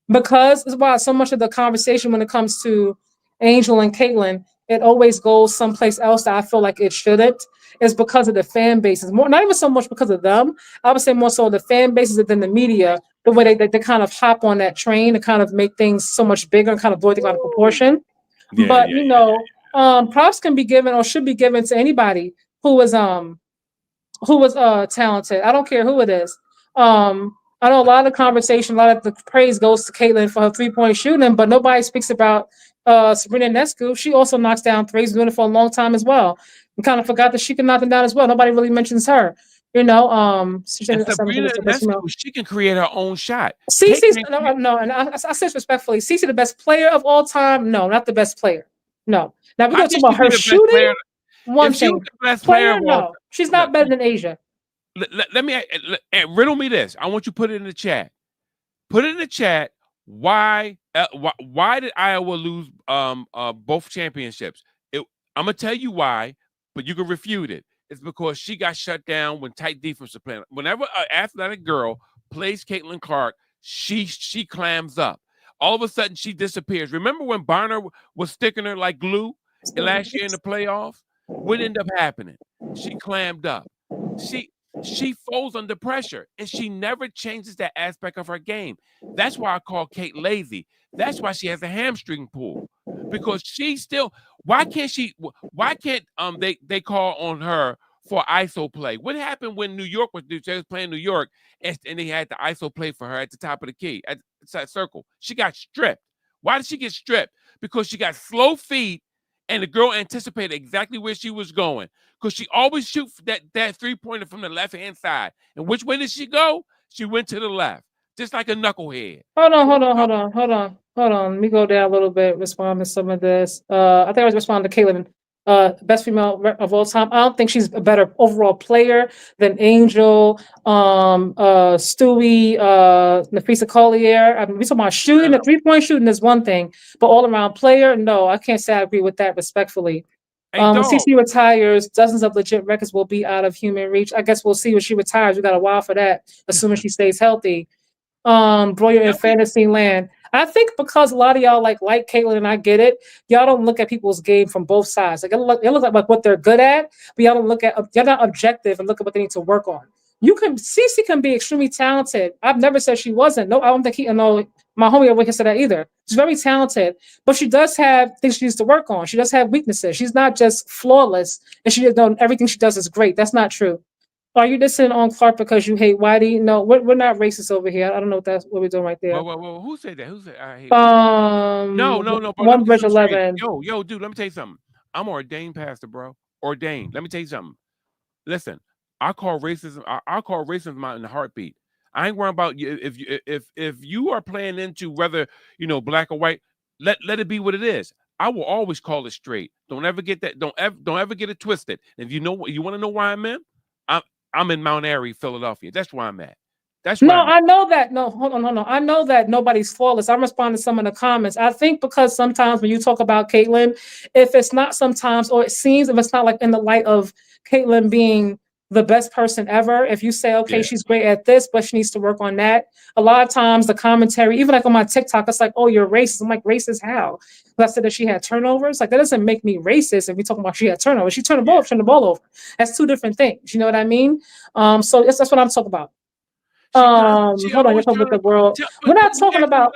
because it's why so much of the conversation when it comes to Angel and Caitlyn, it always goes someplace else that I feel like it shouldn't. Is because of the fan bases. More, not even so much because of them. I would say more so the fan bases than the media, the way they kind of hop on that train to kind of make things so much bigger and kind of blow things out of proportion. Yeah, But yeah, yeah. props can be given or should be given to anybody who was talented. I don't care who it is. I know a lot of the conversation, a lot of the praise goes to Caitlin for her 3-point shooting, but nobody speaks about Sabrina Ionescu. She also knocks down threes, doing it for a long time as well. We kind of forgot that she can knock them down as well. Nobody really mentions her. You know, And Sabrina the best female. Ionescu, she can create her own shot. Cece's Caitlin, no, and I say this respectfully. Cece the best player of all time? No, not the best player. No. Now we're how gonna can talk she about be her the best shooting. player? One If she was thing, the best player player, of all no, she's time, not better than Asia. let me riddle me this. I want you to put it in the chat. Put it in the chat. Why did Iowa lose both championships? I'm gonna tell you why, but you can refute it. It's because she got shut down when tight defense was playing. Whenever an athletic girl plays Caitlin Clark, she clams up. All of a sudden, she disappears. Remember when Barner was sticking her like glue last year in the playoffs? What ended up happening? She clammed up. She she folds under pressure, and she never changes that aspect of her game. That's why I call Kate lazy. That's why she has a hamstring pull, because she still. Why can't she? Why can't they call on her for ISO play? What happened when New York was playing New York, and they had the ISO play for her at the top of the key at the circle? She got stripped. Why did she get stripped? Because she got slow feet, and the girl anticipated exactly where she was going. Because she always shoot that 3-pointer from the left hand side. And which way did she go? She went to the left, just like a knucklehead. Hold on. Let me go down a little bit, respond to some of this. I think I was responding to Caitlin, best female of all time. I don't think she's a better overall player than Angel, Stewie, Nafisa Collier. I mean, we talking about shooting. The 3-point shooting is one thing, but all around player, no, I can't say I agree with that respectfully. Hey, When dog. CC retires, dozens of legit records will be out of human reach. I guess we'll see when she retires. We got a while for that, assuming she stays healthy. Bro, you're in fantasy land. I think because a lot of y'all like Caitlin, and I get it, y'all don't look at people's game from both sides. Like you look at like what they're good at, but y'all don't look at you're not objective and look at what they need to work on. Cece can be extremely talented. I've never said she wasn't. No, I don't think my homie over here said that either. She's very talented, but she does have things she needs to work on. She does have weaknesses. She's not just flawless, and she does everything she does is great. That's not true. Are you dissing on Clark because you hate Whitey? No, we're not racist over here. I don't know if that's what we're doing right there. Well, who said that? Who said I hate Whitey? No, bro. Let me One get Bridge something straight. 11. Yo, dude, let me tell you something. I'm an ordained pastor, bro. Ordained. Let me tell you something. Listen, I call racism. I call racism in the heartbeat. I ain't worrying about you if you are playing into whether black or white. Let it be what it is. I will always call it straight. Don't ever get that. Don't ever get it twisted. If you want to know why I'm in, I'm in Mount Airy, Philadelphia. That's where I'm at. That's where No, I'm at. I know that. No, hold on. I know that nobody's flawless. I'm responding to some of the comments. I think because sometimes when you talk about Caitlin, if it's not sometimes, or it seems if it's not like in the light of Caitlin being the best person ever, if you say, okay, Yeah. she's great at this, but she needs to work on that. A lot of times the commentary, even like on my TikTok, it's like, oh, you're racist. I'm like, racist how? I said that she had turnovers. Like that doesn't make me racist if we talking about she had turnovers. She turned the ball over. That's two different things. You know what I mean? So that's what I'm talking about. She Hold on, you're always talking trying about the to. world. But let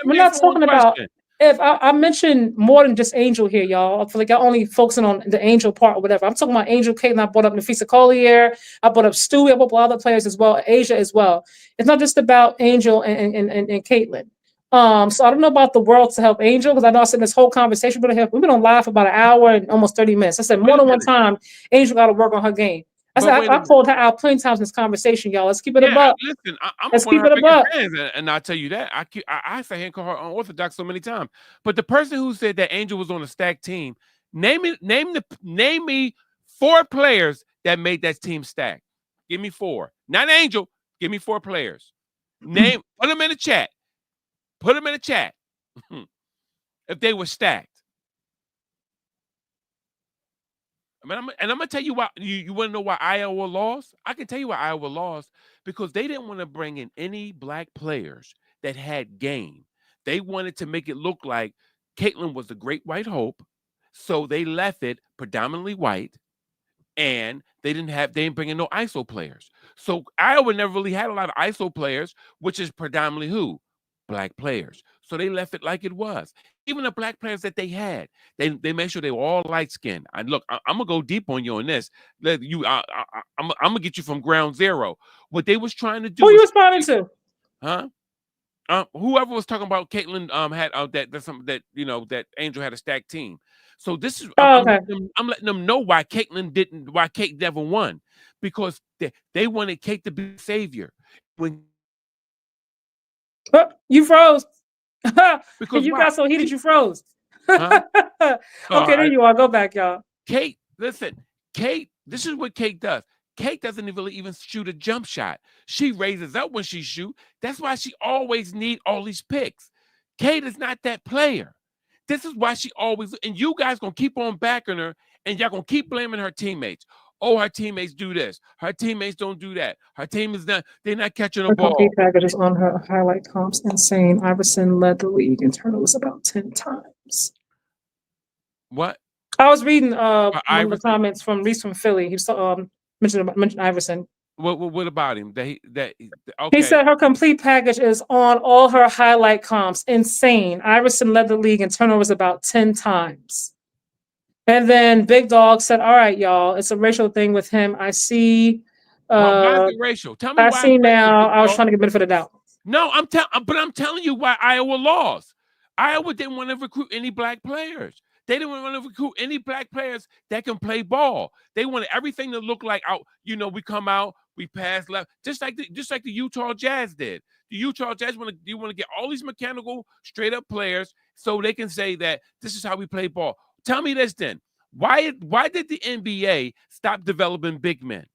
We're me ask not you one talking about question. if I mentioned more than just Angel here, y'all. I feel like y'all only focusing on the Angel part or whatever. I'm talking about Angel, Caitlin. I brought up Nafisa Collier. I brought up Stewie. I brought up other players as well, Asia as well. It's not just about Angel and Caitlin. So I don't know about the world to help Angel because I know I said this whole conversation, but we've been on live for about an hour and almost 30 minutes. I said more Wait a than one minute. time, Angel got to work on her game. But wait a I minute. called her out plenty of times in this conversation, y'all. Let's keep it a Yeah, buck. listen. I'm Let's one of keep her it a biggest buck. fans, and I'll tell you that. I say here and call her unorthodox so many times. But the person who said that Angel was on a stacked team, name me 4 players that made that team stacked. Give me 4. Not Angel. Give me 4 players. Put them in the chat. Put them in the chat. If they were stacked. I'm gonna tell you why. You want to know why Iowa lost? I can tell you why Iowa lost because they didn't want to bring in any black players that had game. They wanted to make it look like Caitlin was the great white hope, so they left it predominantly white, and they didn't bring in no ISO players. So Iowa never really had a lot of ISO players, which is predominantly who? black players. So they left it like it was. Even the black players that they had, they made sure they were all light skinned. And look, I'm gonna go deep on you on this. I'm gonna get you from ground zero. What they was trying to do. Who are you responding to? Huh? Whoever was talking about Caitlin had that's something that that Angel had a stacked team. So this is I'm letting them know why Kate never won, because they wanted Kate to be the savior. When you froze. Because you got so heated you froze. Huh? Okay, there you are. Go back, y'all. Kate, listen, Kate, this is what Kate does. Kate doesn't really even shoot a jump shot. She raises up when she shoot. That's why she always need all these picks. Kate is not that player. This is why she always, and you guys gonna keep on backing her, and y'all gonna keep blaming her teammates. Oh, her teammates do this. Her teammates don't do that. Her team is not, they're not catching a ball. Complete packages on her highlight comps, insane. Iverson led the league in turnovers about 10 times. What? I was reading one of the comments from Reese from Philly. He mentioned Iverson. What about him? Okay. He said her complete package is on all her highlight comps. Insane. Iverson led the league in turnovers about 10 times. And then Big Dog said, all right, y'all, it's a racial thing with him. I see. Why is it racial? Tell me I why. see now. I was trying to get benefit of the doubt. No, but I'm telling you why Iowa lost. Iowa didn't want to recruit any black players. They didn't want to recruit any black players that can play ball. They wanted everything to look like we come out, we pass left, just like the Utah Jazz did. The Utah Jazz want to get all these mechanical, straight up players so they can say that this is how we play ball. Tell me this then. Why did the NBA stop developing big men?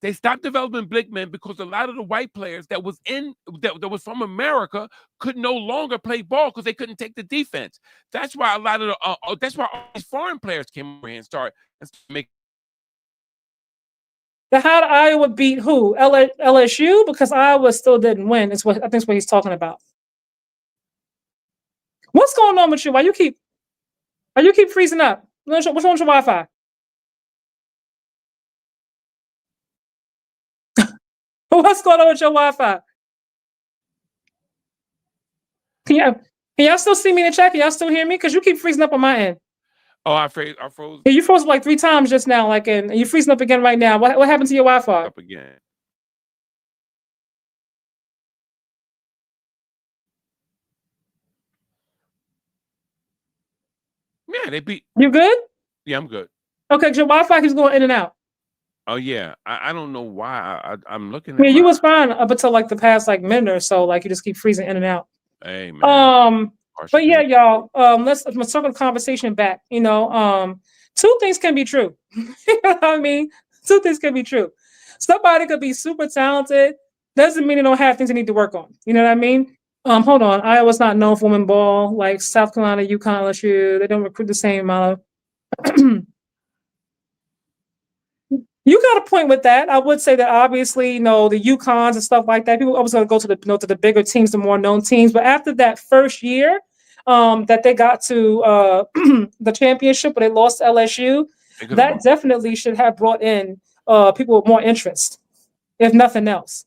They stopped developing big men because a lot of the white players that was from America could no longer play ball because they couldn't take the defense. That's why that's why all these foreign players came over here and started making. How did Iowa beat who? LSU? Because Iowa still didn't win. I think it's what he's talking about. What's going on with you? Why you keep freezing up? What's wrong with your Wi-Fi? What's going on with your Wi-Fi? Can y'all still see me in the chat? Can y'all still hear me? Because you keep freezing up on my end. Oh, I froze. Yeah, you froze like 3 times just now, and you're freezing up again right now. What happened to your Wi-Fi? Up again. Yeah, they beat. You good? Yeah, I'm good. Okay, your Wi-Fi keeps going in and out. Oh yeah, I don't know why. I'm looking at. Yeah, you was fine up until the past minute or so. You just keep freezing in and out. Hey man. But yeah, y'all. Let's circle the conversation back. 2 things can be true. You know what I mean? 2 things can be true. Somebody could be super talented. Doesn't mean they don't have things they need to work on. You know what I mean? Hold on. Iowa's not known for women ball like South Carolina, UConn, LSU. They don't recruit the same amount of. You got a point with that. I would say that obviously, the UConns and stuff like that, people always going to go to the bigger teams, the more known teams. But after that first year, that they got to the championship, but they lost to LSU, that definitely should have brought in people with more interest, if nothing else.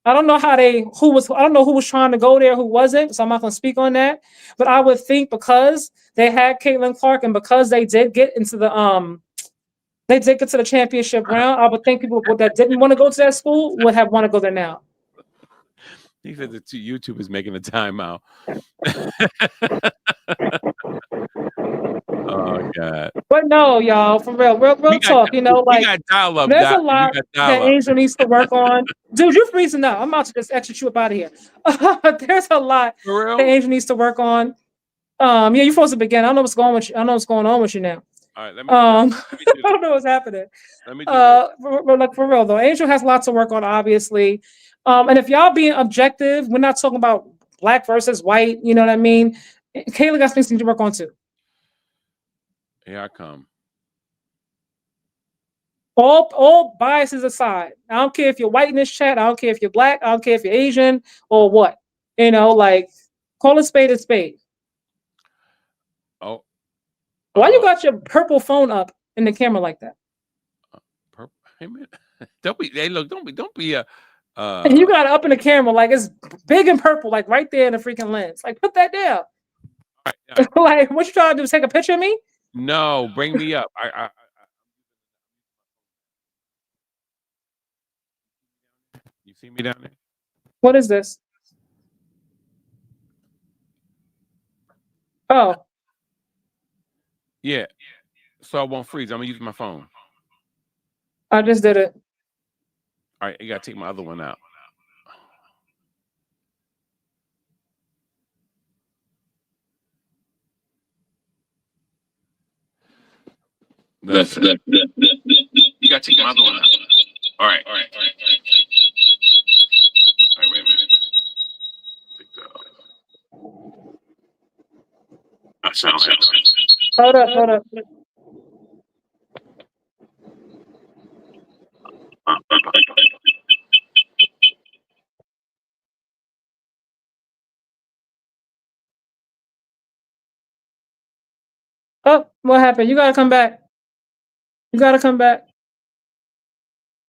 I don't know who was trying to go there, who wasn't. So I'm not going to speak on that. But I would think because they had Caitlin Clark and because they did get into the championship round, I would think people that didn't want to go to that school would have want to go there now. He said that YouTube is making a timeout. Oh God! But no, y'all, for real talk. We got dial up. There's a lot that Angel needs to work on. Dude, you're freezing up. I'm about to just exit you up out of here. There's a lot that Angel needs to work on. Yeah, you're supposed to begin. I don't know what's going on with you now. All right, let me I don't know what's happening. Let me do for real though, Angel has lots of work on, obviously. And if y'all being objective, we're not talking about black versus white. You know what I mean? Kayla got things to work on too. Here I come. All biases aside, I don't care if you're white in this chat. I don't care if you're black. I don't care if you're Asian or what. Call a spade a spade. Oh. Why you got your purple phone up in the camera like that? Purple. Hey man, don't be And you got it up in the camera, like it's big and purple, like right there in the freaking lens. Like, put that down. Right. Like, what you trying to do? Take a picture of me? No, bring me up. You see me down there? What is this? Oh. Yeah. So I won't freeze. I'm gonna use my phone. I just did it. All right, you gotta take my other one out. Listen. You gotta take my other one out. All right. All right, wait a minute. I sound Hold up. Oh, what happened? You gotta come back.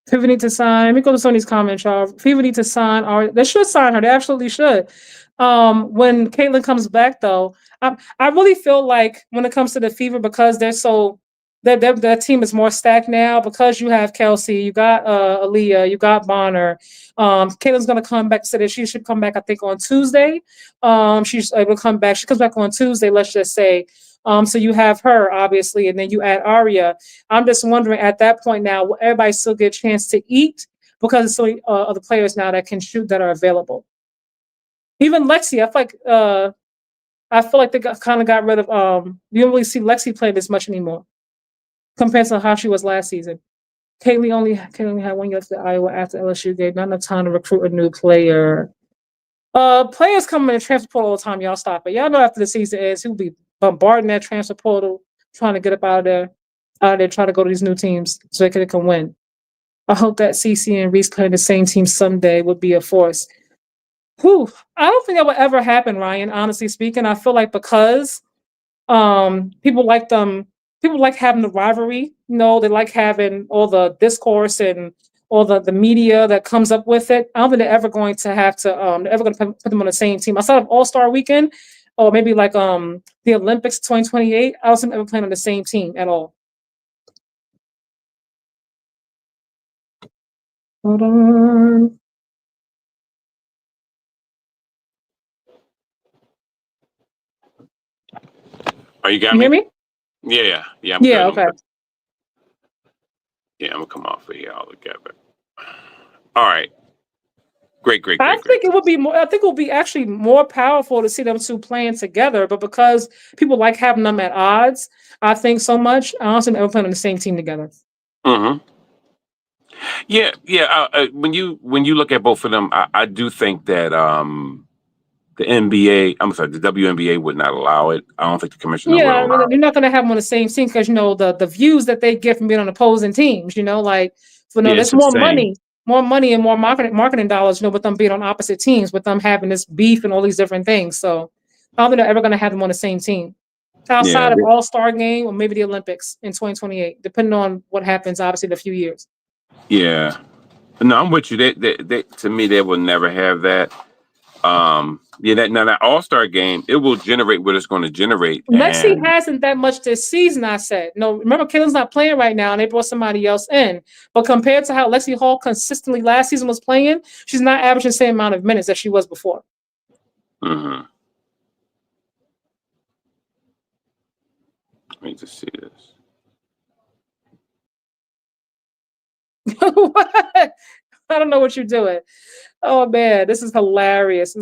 People need to sign. Let me go to some of these comments, y'all. People need to sign, or they should sign her. They absolutely should. When Caitlin comes back, though, I really feel like when it comes to the Fever, because they're so their team is more stacked now. Because you have Kelsey, you got Aaliyah, you got Bonner. Caitlin's gonna come back. So that she should come back, I think, on Tuesday. She's able to come back. She comes back on Tuesday. Let's just say. So you have her, obviously, and then you add Aria. I'm just wondering at that point now, will everybody still get a chance to eat? Because there's so many other players now that can shoot that are available. Even Lexi, I feel like they kind of got rid of. You don't really see Lexi playing this much anymore compared to how she was last season. Kaylee only had 1 year after Iowa after LSU game. Not enough time to recruit a new player. Players come in the transfer portal all the time. Y'all stop it. Y'all know after the season ends, he'll be bombarding that transfer portal, trying to get up out of there, trying to go to these new teams so they can win. I hope that CC and Reese playing the same team someday would be a force. Whew. I don't think that would ever happen, Ryan, honestly speaking. I feel like because people like having the rivalry, they like having all the discourse and all the media that comes up with it. I don't think they're ever going to have to they're ever going to put them on the same team. Outside of All-Star weekend or maybe like the Olympics 2028, I don't think ever playing on the same team at all. Hold on. Oh, you got me? me? Hear me? Yeah. I'm good. Okay. Yeah, I'm gonna come off of here all together. All right. Great. I think it would be more. I think it would be actually more powerful to see them two playing together. But because people like having them at odds, I think so much. I don't think they're playing on the same team together. Mm-hmm. Yeah. When you look at both of them, I do think that the WNBA would not allow it. I don't think the commissioner would allow it. You're not going to have them on the same team because the views that they get from being on opposing teams. There's more money and more marketing dollars. With them being on opposite teams, with them having this beef and all these different things. So I don't think they're ever going to have them on the same team outside of All-Star game or maybe the Olympics in 2028, depending on what happens. Obviously, in a few years. Yeah, no, I'm with you. They to me, they will never have that. That All-Star game, it will generate what it's going to generate. Lexi hasn't that much this season, I said. No, remember, Caitlin's not playing right now, and they brought somebody else in. But compared to how Lexi Hall consistently last season was playing, she's not averaging the same amount of minutes that she was before. Mm-hmm. Let me just see this. What? I don't know what you're doing. Oh, man, this is hilarious.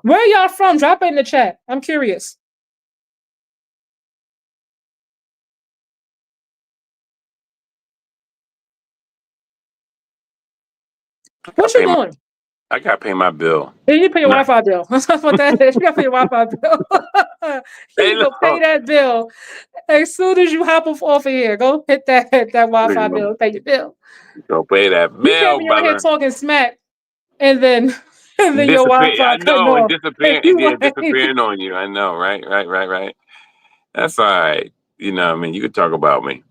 Where are y'all from? Drop it in the chat. I'm curious. What you doing? I gotta pay my bill. Yeah, you pay your Wi-Fi bill. That's what that is. You gotta pay your Wi-Fi bill. You go pay that bill. As soon as you hop off of here, go hit that Wi-Fi bill, pay your bill. Go pay that bill. You can't be out here talking smack and then your Wi-Fi cutting off. Disappearing on you. I know, right. That's all right. You can talk about me.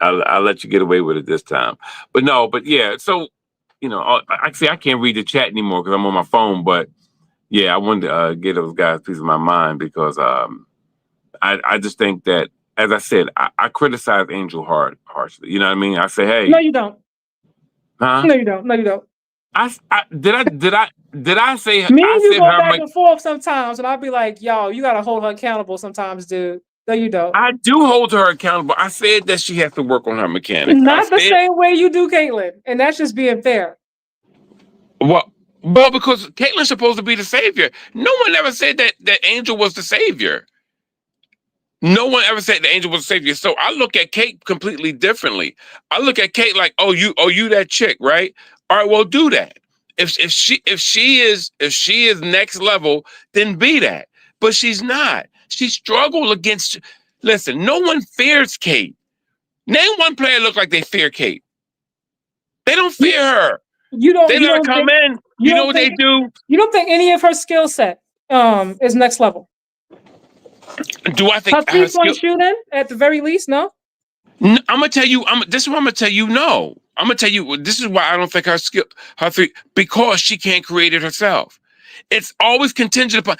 I'll let you get away with it this time. But yeah, so actually I can't read the chat anymore because I'm on my phone. But yeah, I wanted to get those guys a piece of my mind because I just think that, as I said, I criticize Angel harshly. You know what I mean? I say, hey, No, you don't. huh? No, you don't. No, you don't. Did I say? Me I and you said go her. back and forth sometimes, and I'll be like, "Yo, you gotta hold her accountable sometimes, dude." No, you don't. I do hold her accountable. I said that she has to work on her mechanics. Not the same way you do, Caitlin, and that's just being fair. Well, because Caitlin's supposed to be the savior. No one ever said that Angel was the savior. No one ever said the Angel was the savior. So I look at Kate completely differently. I look at Kate like, oh, you that chick, right? All right, well, do that. If she is next level, then be that. But she's not. She struggled against. Listen, no one fears Kate. Name one player look like they fear Kate. They don't fear her. You don't. They You let her don't come think, in. You know what they do? You don't think any of her skill set is next level? Do I think her 3-point shooting at the very least? No. I'm gonna tell you. This is what I'm gonna tell you. No, I'm gonna tell you. This is why I don't think her three, because she can't create it herself. It's always contingent upon.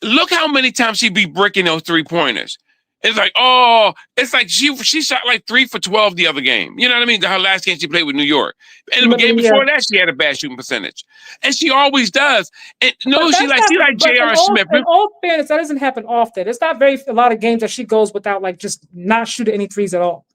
Look how many times she be breaking those 3-pointers. It's like, oh, it's like she shot like 3 for 12 the other game. You know what I mean? Her last game she played with New York. And the game before that, she had a bad shooting percentage. And she always does. And no, she like J.R. Smith. In all fairness, that doesn't happen often. It's not a lot of games that she goes without like just not shooting any threes at all.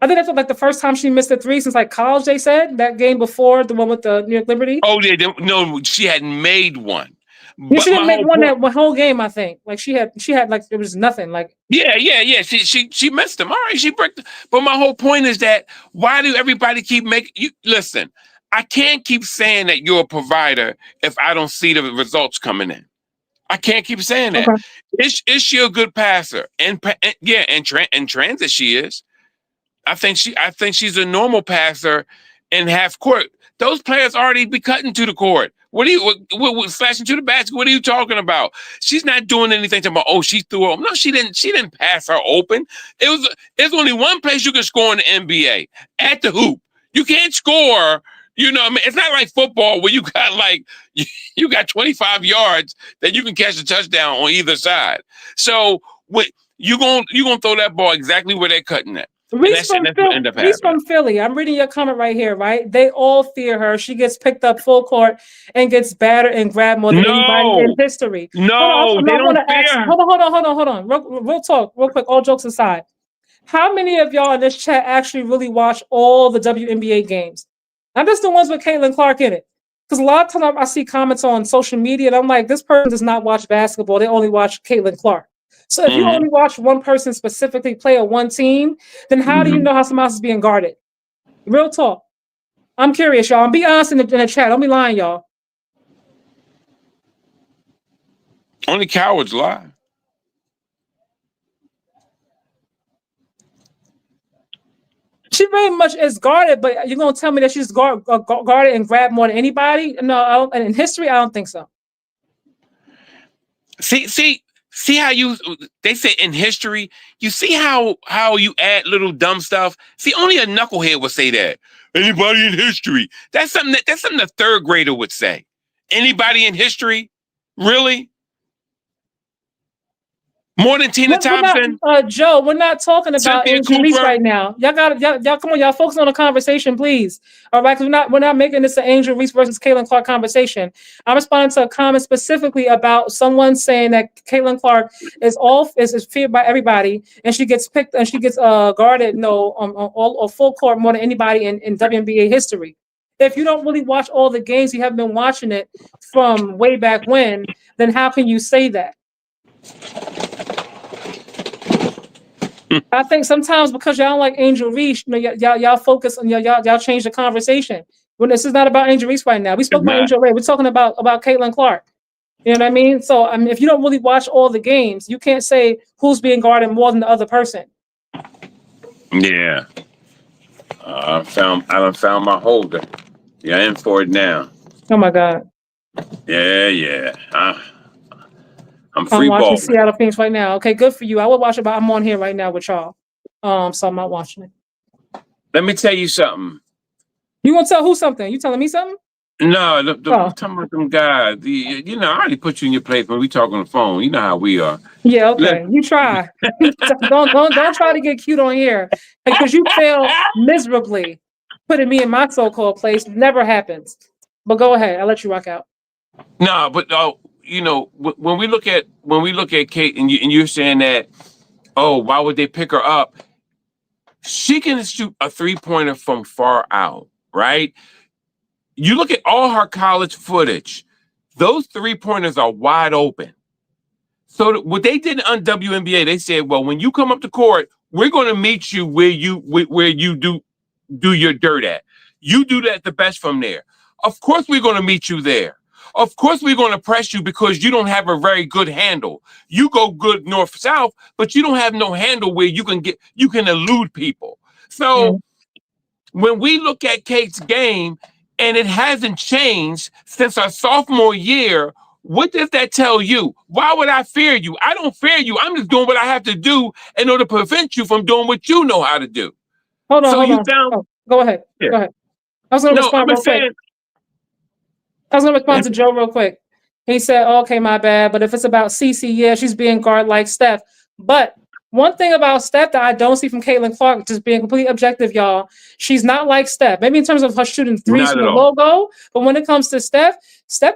I think that's like the first time she missed a three since like college, they said, that game before, the one with the New York Liberty. Oh, yeah, no, she hadn't made one. Yeah, she didn't make one that whole game, I think. Like she had like it was nothing. Like yeah. She missed them. All right, she bricked. But my whole point is that why do everybody keep making you listen? I can't keep saying that you're a provider if I don't see the results coming in. I can't keep saying that. Okay. Is she a good passer? And in transit she is. I think she's a normal passer in half court. Those players already be cutting to the court. What slashing to the basket? What are you talking about? She's not doing anything to oh, she threw her. No, she didn't pass her open. It's only one place you can score in the NBA, at the hoop. You can't score, you know what I mean? It's not like football where you got like you got 25 yards that you can catch a touchdown on either side. So you gonna throw that ball exactly where they're cutting it. Reese from Philly. I'm reading your comment right here, right? They all fear her. She gets picked up full court and gets battered and grabbed more than anybody in history. No, they don't fear her. Hold on. Real talk, real quick, all jokes aside. How many of y'all in this chat actually really watch all the WNBA games? Not just the ones with Caitlin Clark in it. Because a lot of times I see comments on social media and I'm like, this person does not watch basketball. They only watch Caitlin Clark. So if you only watch one person specifically play on one team, then how do you know how someone else is being guarded? Real talk. I'm curious, y'all. And be honest in the chat. Don't be lying, y'all. Only cowards lie. She very much is guarded, but you're going to tell me that she's guarded and grabbed more than anybody? No, in history, I don't think so. See how they say in history, you see how you add little dumb stuff? See, only a knucklehead would say that. Anybody in history. That's something a third grader would say. Anybody in history? Really? More than Tina Thompson? Joe, we're not talking about Angel Reese right now. Y'all come on, y'all focus on the conversation, please. All right, because we're not making this an Angel Reese versus Caitlin Clark conversation. I'm responding to a comment specifically about someone saying that Caitlin Clark is feared by everybody, and she gets picked and she gets guarded on full court more than anybody in WNBA history. If you don't really watch all the games, you haven't been watching it from way back when, then how can you say that? I think sometimes because y'all don't like Angel Reese, y'all focus on y'all change the conversation. When this is not about Angel Reese right now. We spoke about Angel Reese. We're talking about Caitlin Clark. You know what I mean? So I mean, if you don't really watch all the games, you can't say who's being guarded more than the other person. Yeah. I done found my holder. Yeah, I'm in for it now. Oh my God. Yeah. I'm watching Seattle Phoenix right now. Okay, good for you. I will watch it, but I'm on here right now with y'all. So I'm not watching it. Let me tell you something. You want to tell who something? You telling me something? No, talking about them guys. I already put you in your place when we talk on the phone. You know how we are. Yeah, okay. You try. don't try to get cute on here because you fail miserably. Putting me in my so-called place never happens. But go ahead. I'll let you rock out. No, but when we look at Kate and you're saying that, oh, why would they pick her up? She can shoot a 3-pointer from far out, right? You look at all her college footage; those 3-pointers are wide open. So what they did on WNBA, they said, well, when you come up to court, we're going to meet you where you do your dirt at. You do that the best from there. Of course, we're going to meet you there. Of course, we're going to press you because you don't have a very good handle. You go good north-south, but you don't have no handle where you can elude people. So when we look at Kate's game, and it hasn't changed since her sophomore year, what does that tell you? Why would I fear you? I don't fear you. I'm just doing what I have to do in order to prevent you from doing what you know how to do. Hold on. Go ahead. Yeah. Go ahead. I was going to respond real quick. I was going to respond to Joe real quick. He said, okay, my bad. But if it's about CC, yeah, she's being guard like Steph. But one thing about Steph that I don't see from Caitlin Clark, just being completely objective, y'all, she's not like Steph. Maybe in terms of her shooting threes from the logo, but when it comes to Steph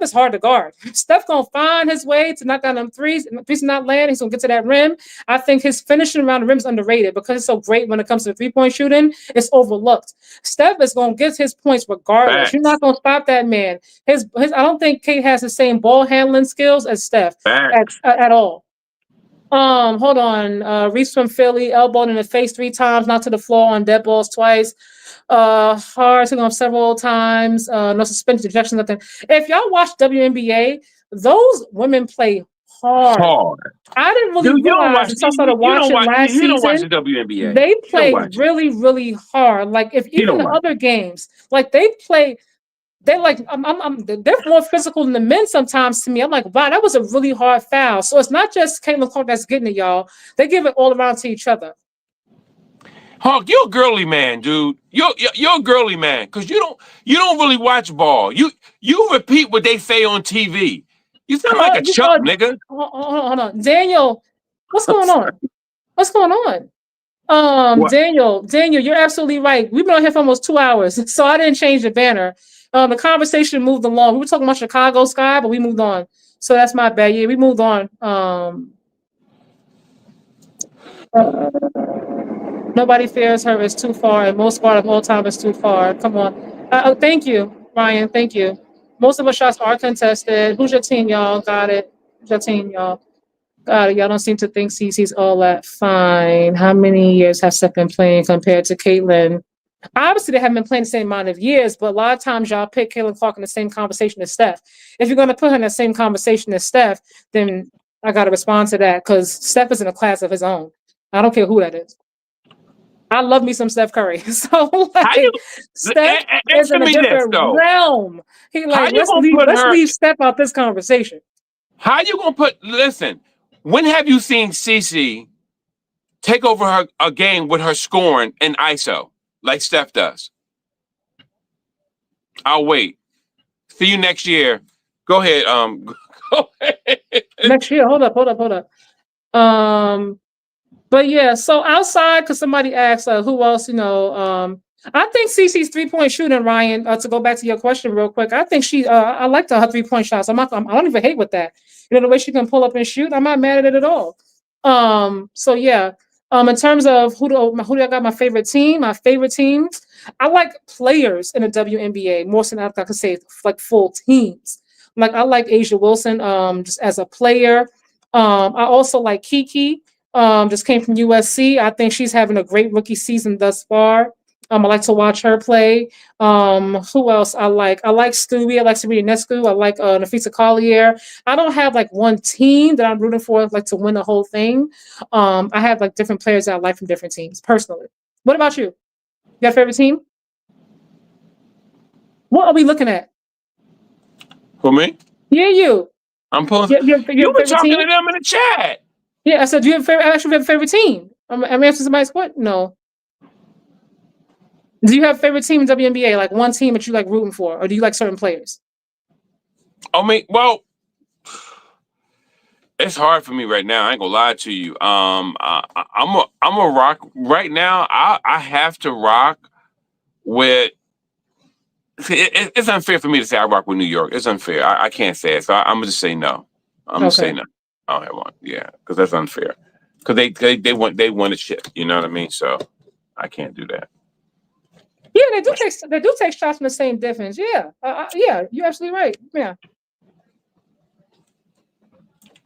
is hard to guard. Steph gonna find his way to knock down them threes. And if he's not landing, he's gonna get to that rim. I think his finishing around the rim is underrated because it's so great when it comes to 3-point shooting. It's overlooked. Steph is gonna get his points regardless. Facts. You're not gonna stop that man. His I don't think Kate has the same ball handling skills as Steph at all. Hold on. Reese from Philly, elbowed in the face 3 times, knocked to the floor on dead balls twice. Hard took off several times. No suspension, ejection, nothing. If y'all watch WNBA, those women play hard. I didn't really realize until I started watching last season. You don't watch the WNBA. They play really, really hard. Like if even the other games, like they play. They're like, they're more physical than the men sometimes to me. I'm like, wow, that was a really hard foul. So it's not just Caitlin Clark that's getting it, y'all. They give it all around to each other. Hawk, you're a girly man, dude. You're a girly man because you don't really watch ball. You repeat what they say on TV. You sound like a chump, nigga. Hold on, Daniel. What's going on? What's going on? Daniel, you're absolutely right. We've been on here for almost 2 hours, so I didn't change the banner. The conversation moved along. We were talking about Chicago Sky, but we moved on. So that's my bad. Yeah, we moved on. Nobody fears her. It's too far. And most part of all time is too far. Come on. Thank you, Ryan. Thank you. Most of our shots are contested. Who's your team, y'all? Got it. Who's your team, y'all? Got it. Y'all don't seem to think CC's all that fine. How many years have Steph been playing compared to Caitlin? Obviously, they haven't been playing the same amount of years, but a lot of times y'all pick Caitlin Clark in the same conversation as Steph. If you're going to put her in the same conversation as Steph, then I got to respond to that because Steph is in a class of his own. I don't care who that is. I love me some Steph Curry. So Steph is in a different realm. Let's leave Steph out this conversation. How you going to listen, when have you seen CC take over a game with her scoring in ISO? Like Steph does. I'll wait. See you next year. Go ahead. Go ahead. Next year. Hold up. But yeah, so outside, because somebody asked who else, I think CC's 3-point shooting, Ryan, to go back to your question real quick. I think I like her 3-point shots. I don't even hate with that. The way she can pull up and shoot, I'm not mad at it at all. So yeah. In terms of who do I got my favorite team? My favorite team, I like players in the WNBA more than I could say like full teams. Like I like Asia Wilson, just as a player. I also like Kiki. Just came from USC. I think she's having a great rookie season thus far. I like to watch her play. Who else I like? I like Stewie. I like Serena Nescu. I like Nafisa Collier. I don't have like one team that I'm rooting for like to win the whole thing. I have like different players that I like from different teams personally. What about you? You got a favorite team? What are we looking at? For me? Yeah, you. I'm pulling. You were talking to them in the chat. Yeah, I said, do you have a favorite? I actually have a favorite team. I'm answering somebody's what? No. Do you have a favorite team in WNBA? Like one team that you like rooting for, or do you like certain players? I mean, well, it's hard for me right now. I ain't gonna lie to you. I'm a rock right now. I have to rock with. See, it's unfair for me to say I rock with New York. It's unfair. I can't say it, so I'm gonna just say no. I'm gonna say no. I don't have one. Yeah, because that's unfair. Because they want a shit. You know what I mean? So I can't do that. Yeah, they do take shots from the same difference. Yeah, yeah, you're absolutely right. Yeah.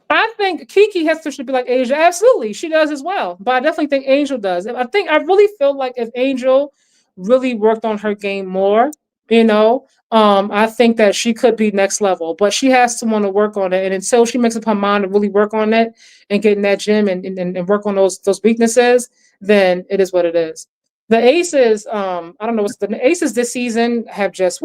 I think Kiki Hester should be like Asia. Absolutely, she does as well. But I definitely think Angel does. I really feel like if Angel really worked on her game more, I think that she could be next level. But she has to want to work on it. And until she makes up her mind to really work on it and get in that gym and work on those weaknesses, then it is what it is. The Aces, I don't know the Aces this season have just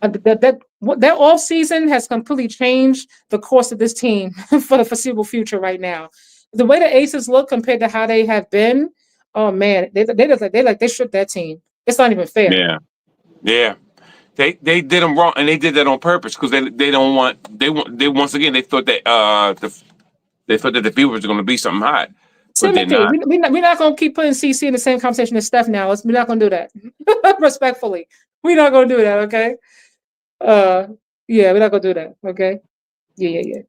that off season has completely changed the course of this team for the foreseeable future right now. The way the Aces look compared to how they have been, oh man, they stripped that team. It's not even fair. Yeah. They did them wrong, and they did that on purpose because they once again they thought that the Fever was going to be something hot. Timothy, we're not going to keep putting CC in the same conversation as Steph now. We're not going to do that. Respectfully, we're not going to do that. Okay. Yeah, we're not gonna do that. Okay. Yeah.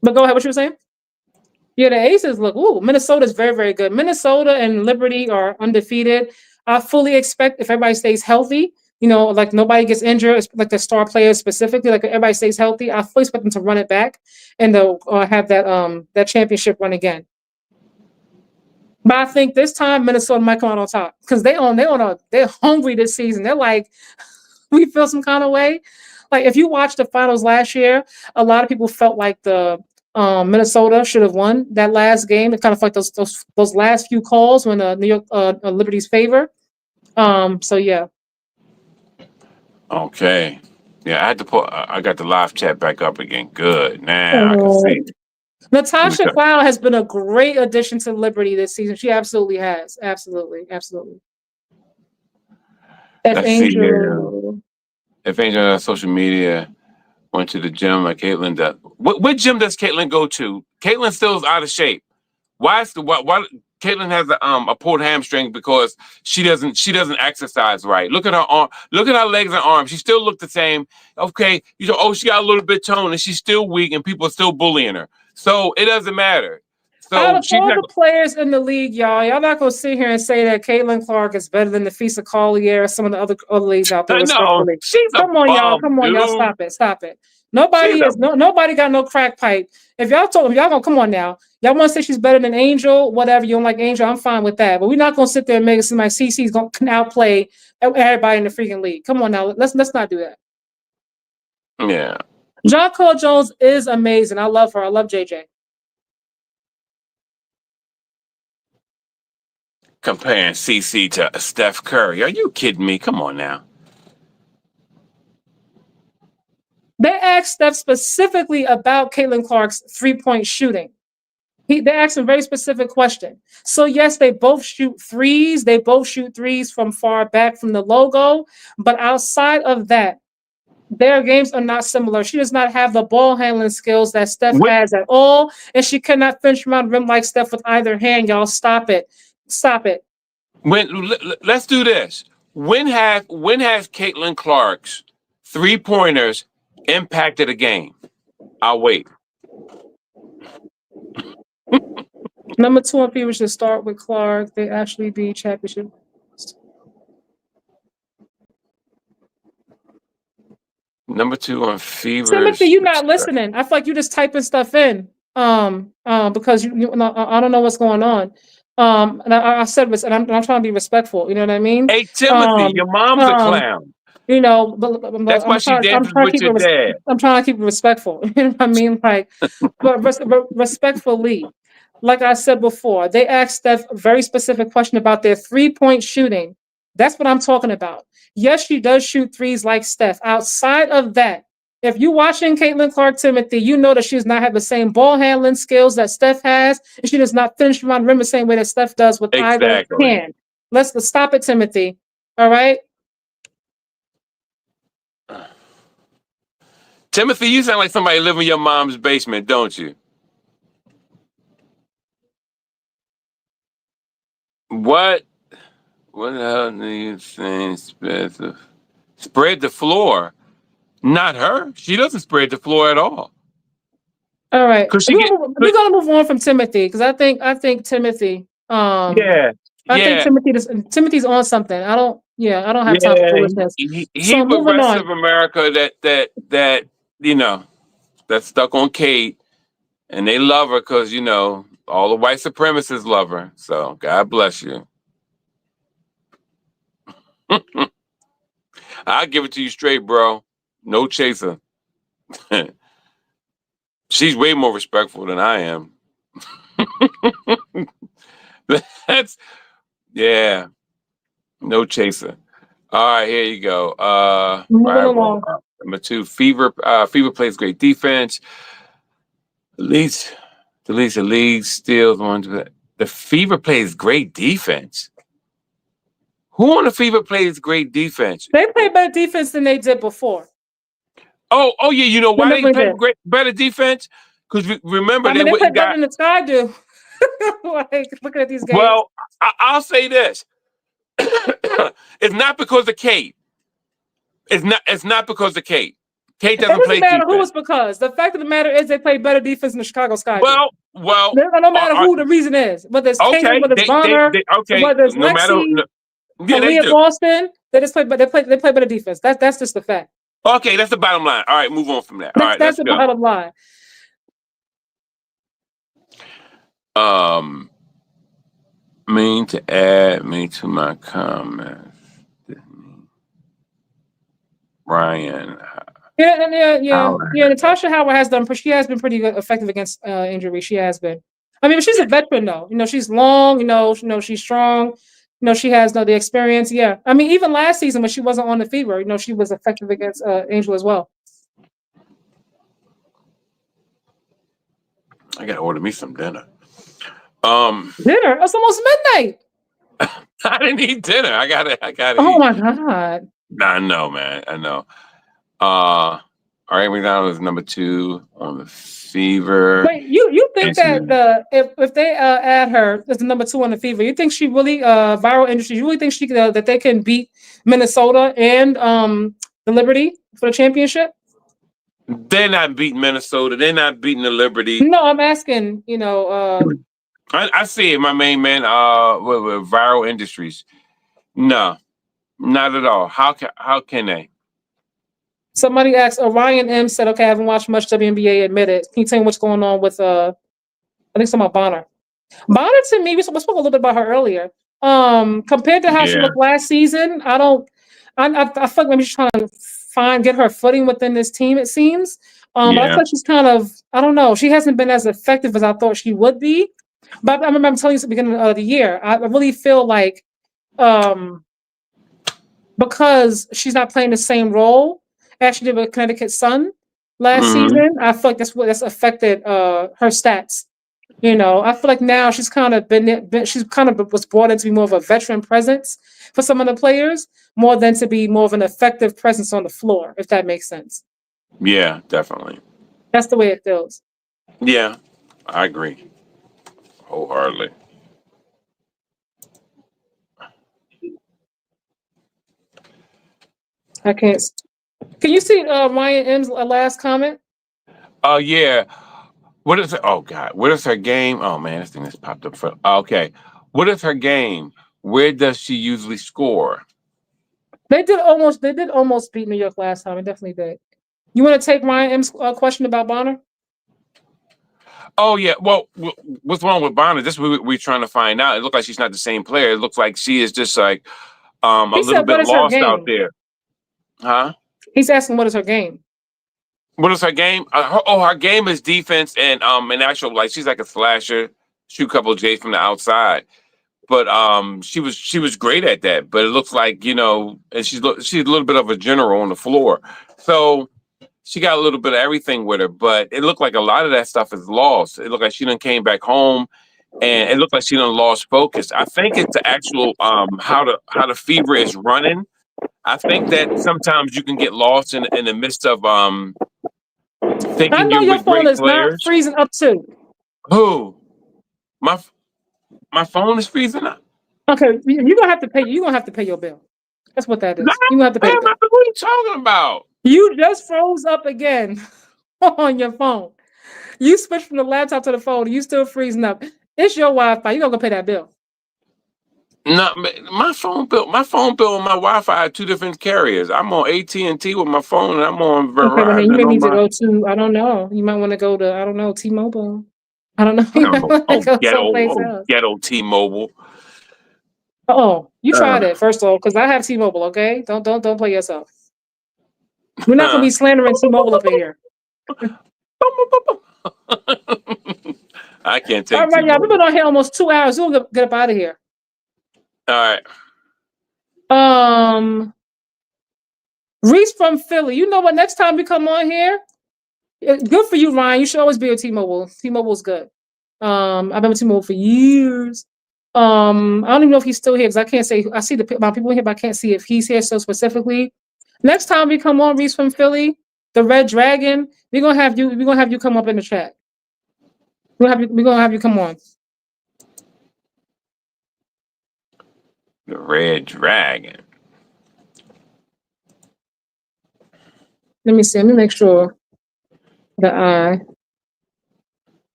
But go ahead. What you were saying? Yeah, the Aces look. Ooh, Minnesota's very, very good. Minnesota and Liberty are undefeated. I fully expect if everybody stays healthy, like nobody gets injured, like the star players specifically, like everybody stays healthy. I fully expect them to run it back and they'll have that championship run again. But I think this time Minnesota might come out on top because they're hungry this season. They're like, we feel some kind of way. Like if you watched the finals last year, a lot of people felt like the Minnesota should have won that last game. It kind of like those last few calls when New York Liberty's favor. So yeah. Okay. Yeah, I got the live chat back up again. Good. Now I can see. Natasha Cloud has been a great addition to Liberty this season. She absolutely has. Absolutely. Let's see here. If Angel on social media went to the gym like Caitlin does, what gym does Caitlin go to? Caitlin still is out of shape. Why Caitlin has a pulled hamstring because she doesn't exercise right. Look at her arm. Look at her legs and arms. She still look the same. Okay, she got a little bit tone and she's still weak and people are still bullying her. So it doesn't matter. So out of all the players in the league, y'all not gonna sit here and say that Caitlin Clark is better than Nafisa Collier or some of the other leagues out there. No, come on, y'all, stop it. Nobody got no crack pipe. If y'all told them, y'all gonna come on now. Y'all want to say she's better than Angel, whatever. You don't like Angel, I'm fine with that. But we're not gonna sit there and make it seem like CC's gonna outplay everybody in the freaking league. Come on now, let's not do that. Yeah. John Cole Jones is amazing. I love her. I love JJ. Comparing CC to Steph Curry. Are you kidding me? Come on now. They asked Steph specifically about Caitlin Clark's three-point shooting. They asked a very specific question. So yes, they both shoot threes. They both shoot threes from far back from the logo. But outside of that, their games are not similar. She does not have the ball handling skills that Steph has at all. And she cannot finish around the rim like Steph with either hand. Y'all stop it. Let's do this. When has Caitlin Clark's 3-pointers impacted a game? I'll wait. Number 2 on Fever should start with Clark. They actually beat championship. Number 2 on Fever. Timothy, you're not listening. I feel like you're just typing stuff in. Because I don't know what's going on. And I said, and I'm trying to be respectful. You know what I mean? Hey, Timothy, your mom's a clown. But that's why she dances with your dad. I'm trying to keep it respectful. You know what I mean? Like, but respectfully, like I said before, they asked Steph a very specific question about their 3-point shooting. That's what I'm talking about. Yes, she does shoot threes like Steph. Outside of that, if you're watching Caitlin Clark, Timothy, you know that she does not have the same ball handling skills that Steph has, and she does not finish around the rim the same way that Steph does with either hand. Let's stop it, Timothy. All right. Timothy, you sound like somebody living in your mom's basement, don't you? What the hell do you think? Spread the floor? Not her. She doesn't spread the floor at all. All right. We're gonna move on from Timothy because I think Timothy. I think Timothy's on something. I don't have time for foolishness. He's with rest of America that you know that's stuck on Kate, and they love her because you know all the white supremacists love her. So God bless you. I'll give it to you straight, bro. No chaser. She's way more respectful than I am. That's no chaser. All right, here you go. Number 2, Fever. Fever plays great defense. The league steals one. The Fever plays great defense. Who on the Fever plays great defense? They play better defense than they did before. Oh yeah. You know why they play better defense? Because remember they play better than the Sky do. Like, looking at these games. Well, I'll say this. It's not because of Kate. It's not because of Kate. Kate doesn't play defense. Who it's because. The fact of the matter is they play better defense than the Chicago Sky. Well, no matter who the reason is. Whether it's Kate, whether it's Bonner, whether it's Lexi, Leah Boston, they play better defense. That's just the fact. Okay, that's the bottom line. All right, move on from that. All right, that's the bottom line. Mean to add me to my comments. Ryan. Yeah. Natasha Howard has done. She has been pretty good, effective against injury. She has been. I mean, she's a veteran though. You know, she's long. You know, she's strong. You know, she has the experience. Yeah. I mean, even last season when she wasn't on the Fever, you know, she was effective against Angel as well. I gotta order me some dinner. Dinner? It's almost midnight. I didn't eat dinner. I gotta Oh my God. I know, man. I know. All right, McDonald is number 2 on the Fever. Wait, you think that if they add her as the number 2 on the Fever, you think she really viral industry? You really think that they can beat Minnesota and the Liberty for the championship? They're not beating Minnesota. They're not beating the Liberty. No, I'm asking. You know, I see it. My main man, with Viral Industries. No, not at all. How can they? Somebody asked, Orion M said, okay, I haven't watched much WNBA, admitted. Can you tell me what's going on with, I think it's about Bonner. Bonner, to me, we spoke a little bit about her earlier. Compared to how she looked last season, I feel like maybe she's trying to get her footing within this team, it seems. But I feel like she's kind of, I don't know, she hasn't been as effective as I thought she would be. But I remember I'm telling you at the beginning of the year, I really feel like because she's not playing the same role as she did with Connecticut Sun last season, I feel like that's affected her stats. You know, I feel like now she's kind of was brought in to be more of a veteran presence for some of the players, more than to be more of an effective presence on the floor, if that makes sense. Yeah, definitely. That's the way it feels. Yeah, I agree. Wholeheartedly. I can't. Can you see Ryan M's last comment? Oh, yeah. What is it? Oh, God. What is her game? Oh, man, this thing has popped up. Okay. What is her game? Where does she usually score? They did almost beat New York last time. It definitely did. You want to take Ryan M's question about Bonner? Oh, yeah. Well, what's wrong with Bonner? This is what we're trying to find out. It looks like she's not the same player. It looks like she is just like a little bit lost out there. Huh? He's asking what is her game? What is her game? Her game is defense and actual, like, she's like a slasher, shoot a couple of J's from the outside. But she was great at that. But it looks like, you know, and she's a little bit of a general on the floor. So she got a little bit of everything with her, but it looked like a lot of that stuff is lost. It looked like she done came back home and it looked like she done lost focus. I think it's the actual how the fever is running. I think that sometimes you can get lost in the midst of I thinking know you're your with phone great is not players. freezing up too. Who? My phone is freezing up. Okay, you're gonna have to pay. You're gonna have to pay your bill. That's what that No, is. You gonna have to pay the bill. what are you talking about? You just froze up again on your phone. You switched from the laptop to the phone. You still freezing up. It's your Wi-Fi. You're gonna pay that bill. No, my phone bill and my Wi-Fi are two different carriers. I'm on AT&T with my phone, and I'm on Okay, well then you Verizon may on need to my. go to, I don't know. You might want to go to, I don't know, T-Mobile. I don't know. You might want to go someplace else. Ghetto T-Mobile. Oh, you tried it first of all, because I have T-Mobile. Okay, don't play yourself. We're not gonna be slandering T-Mobile up in here. I can't All take right, y'all. T-Mobile. We've been on here almost 2 hours. We'll get up out of here. All right. Reese from Philly. You know what? Next time we come on here, good for you, Ryan. You should always be with T-Mobile. T-Mobile's good. I've been with T-Mobile for years. I don't even know if he's still here because I can't say. I see my people here, but I can't see if he's here so specifically. Next time we come on, Reese from Philly, the Red Dragon, we're gonna have you come up in the chat. We're gonna have you come on. The Red Dragon. Let me see. Let me make sure that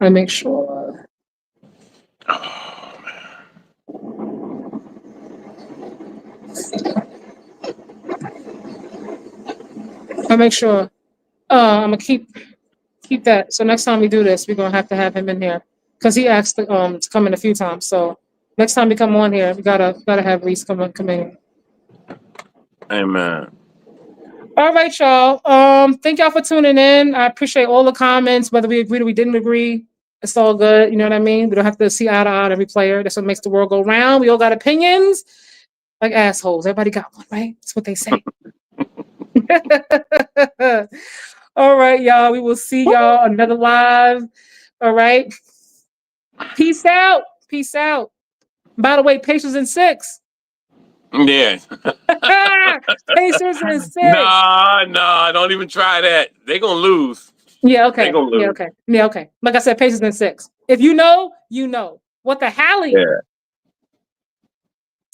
I make sure. Oh man. I make sure. I'm gonna keep that. So next time we do this, we're gonna have him in here because he asked to come in a few times. So next time we come on here, we gotta have Reese come in. Amen. All right, y'all. Thank y'all for tuning in. I appreciate all the comments, whether we agreed or we didn't agree. It's all good. You know what I mean? We don't have to see eye to eye on every player. That's what makes the world go round. We all got opinions, like assholes. Everybody got one, right? That's what they say. All right, y'all. We will see y'all another live. All right. Peace out. Peace out. By the way, Pacers in 6. Yeah. Pacers in 6. Nah, don't even try that. They're gonna lose. Yeah, okay. They gonna lose. Yeah, okay. Yeah, okay. Like I said, Pacers in 6. If you know, you know. What the hell? Yeah.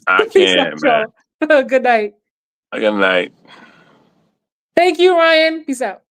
I can't, man. Good night. Good night. Thank you, Ryan. Peace out.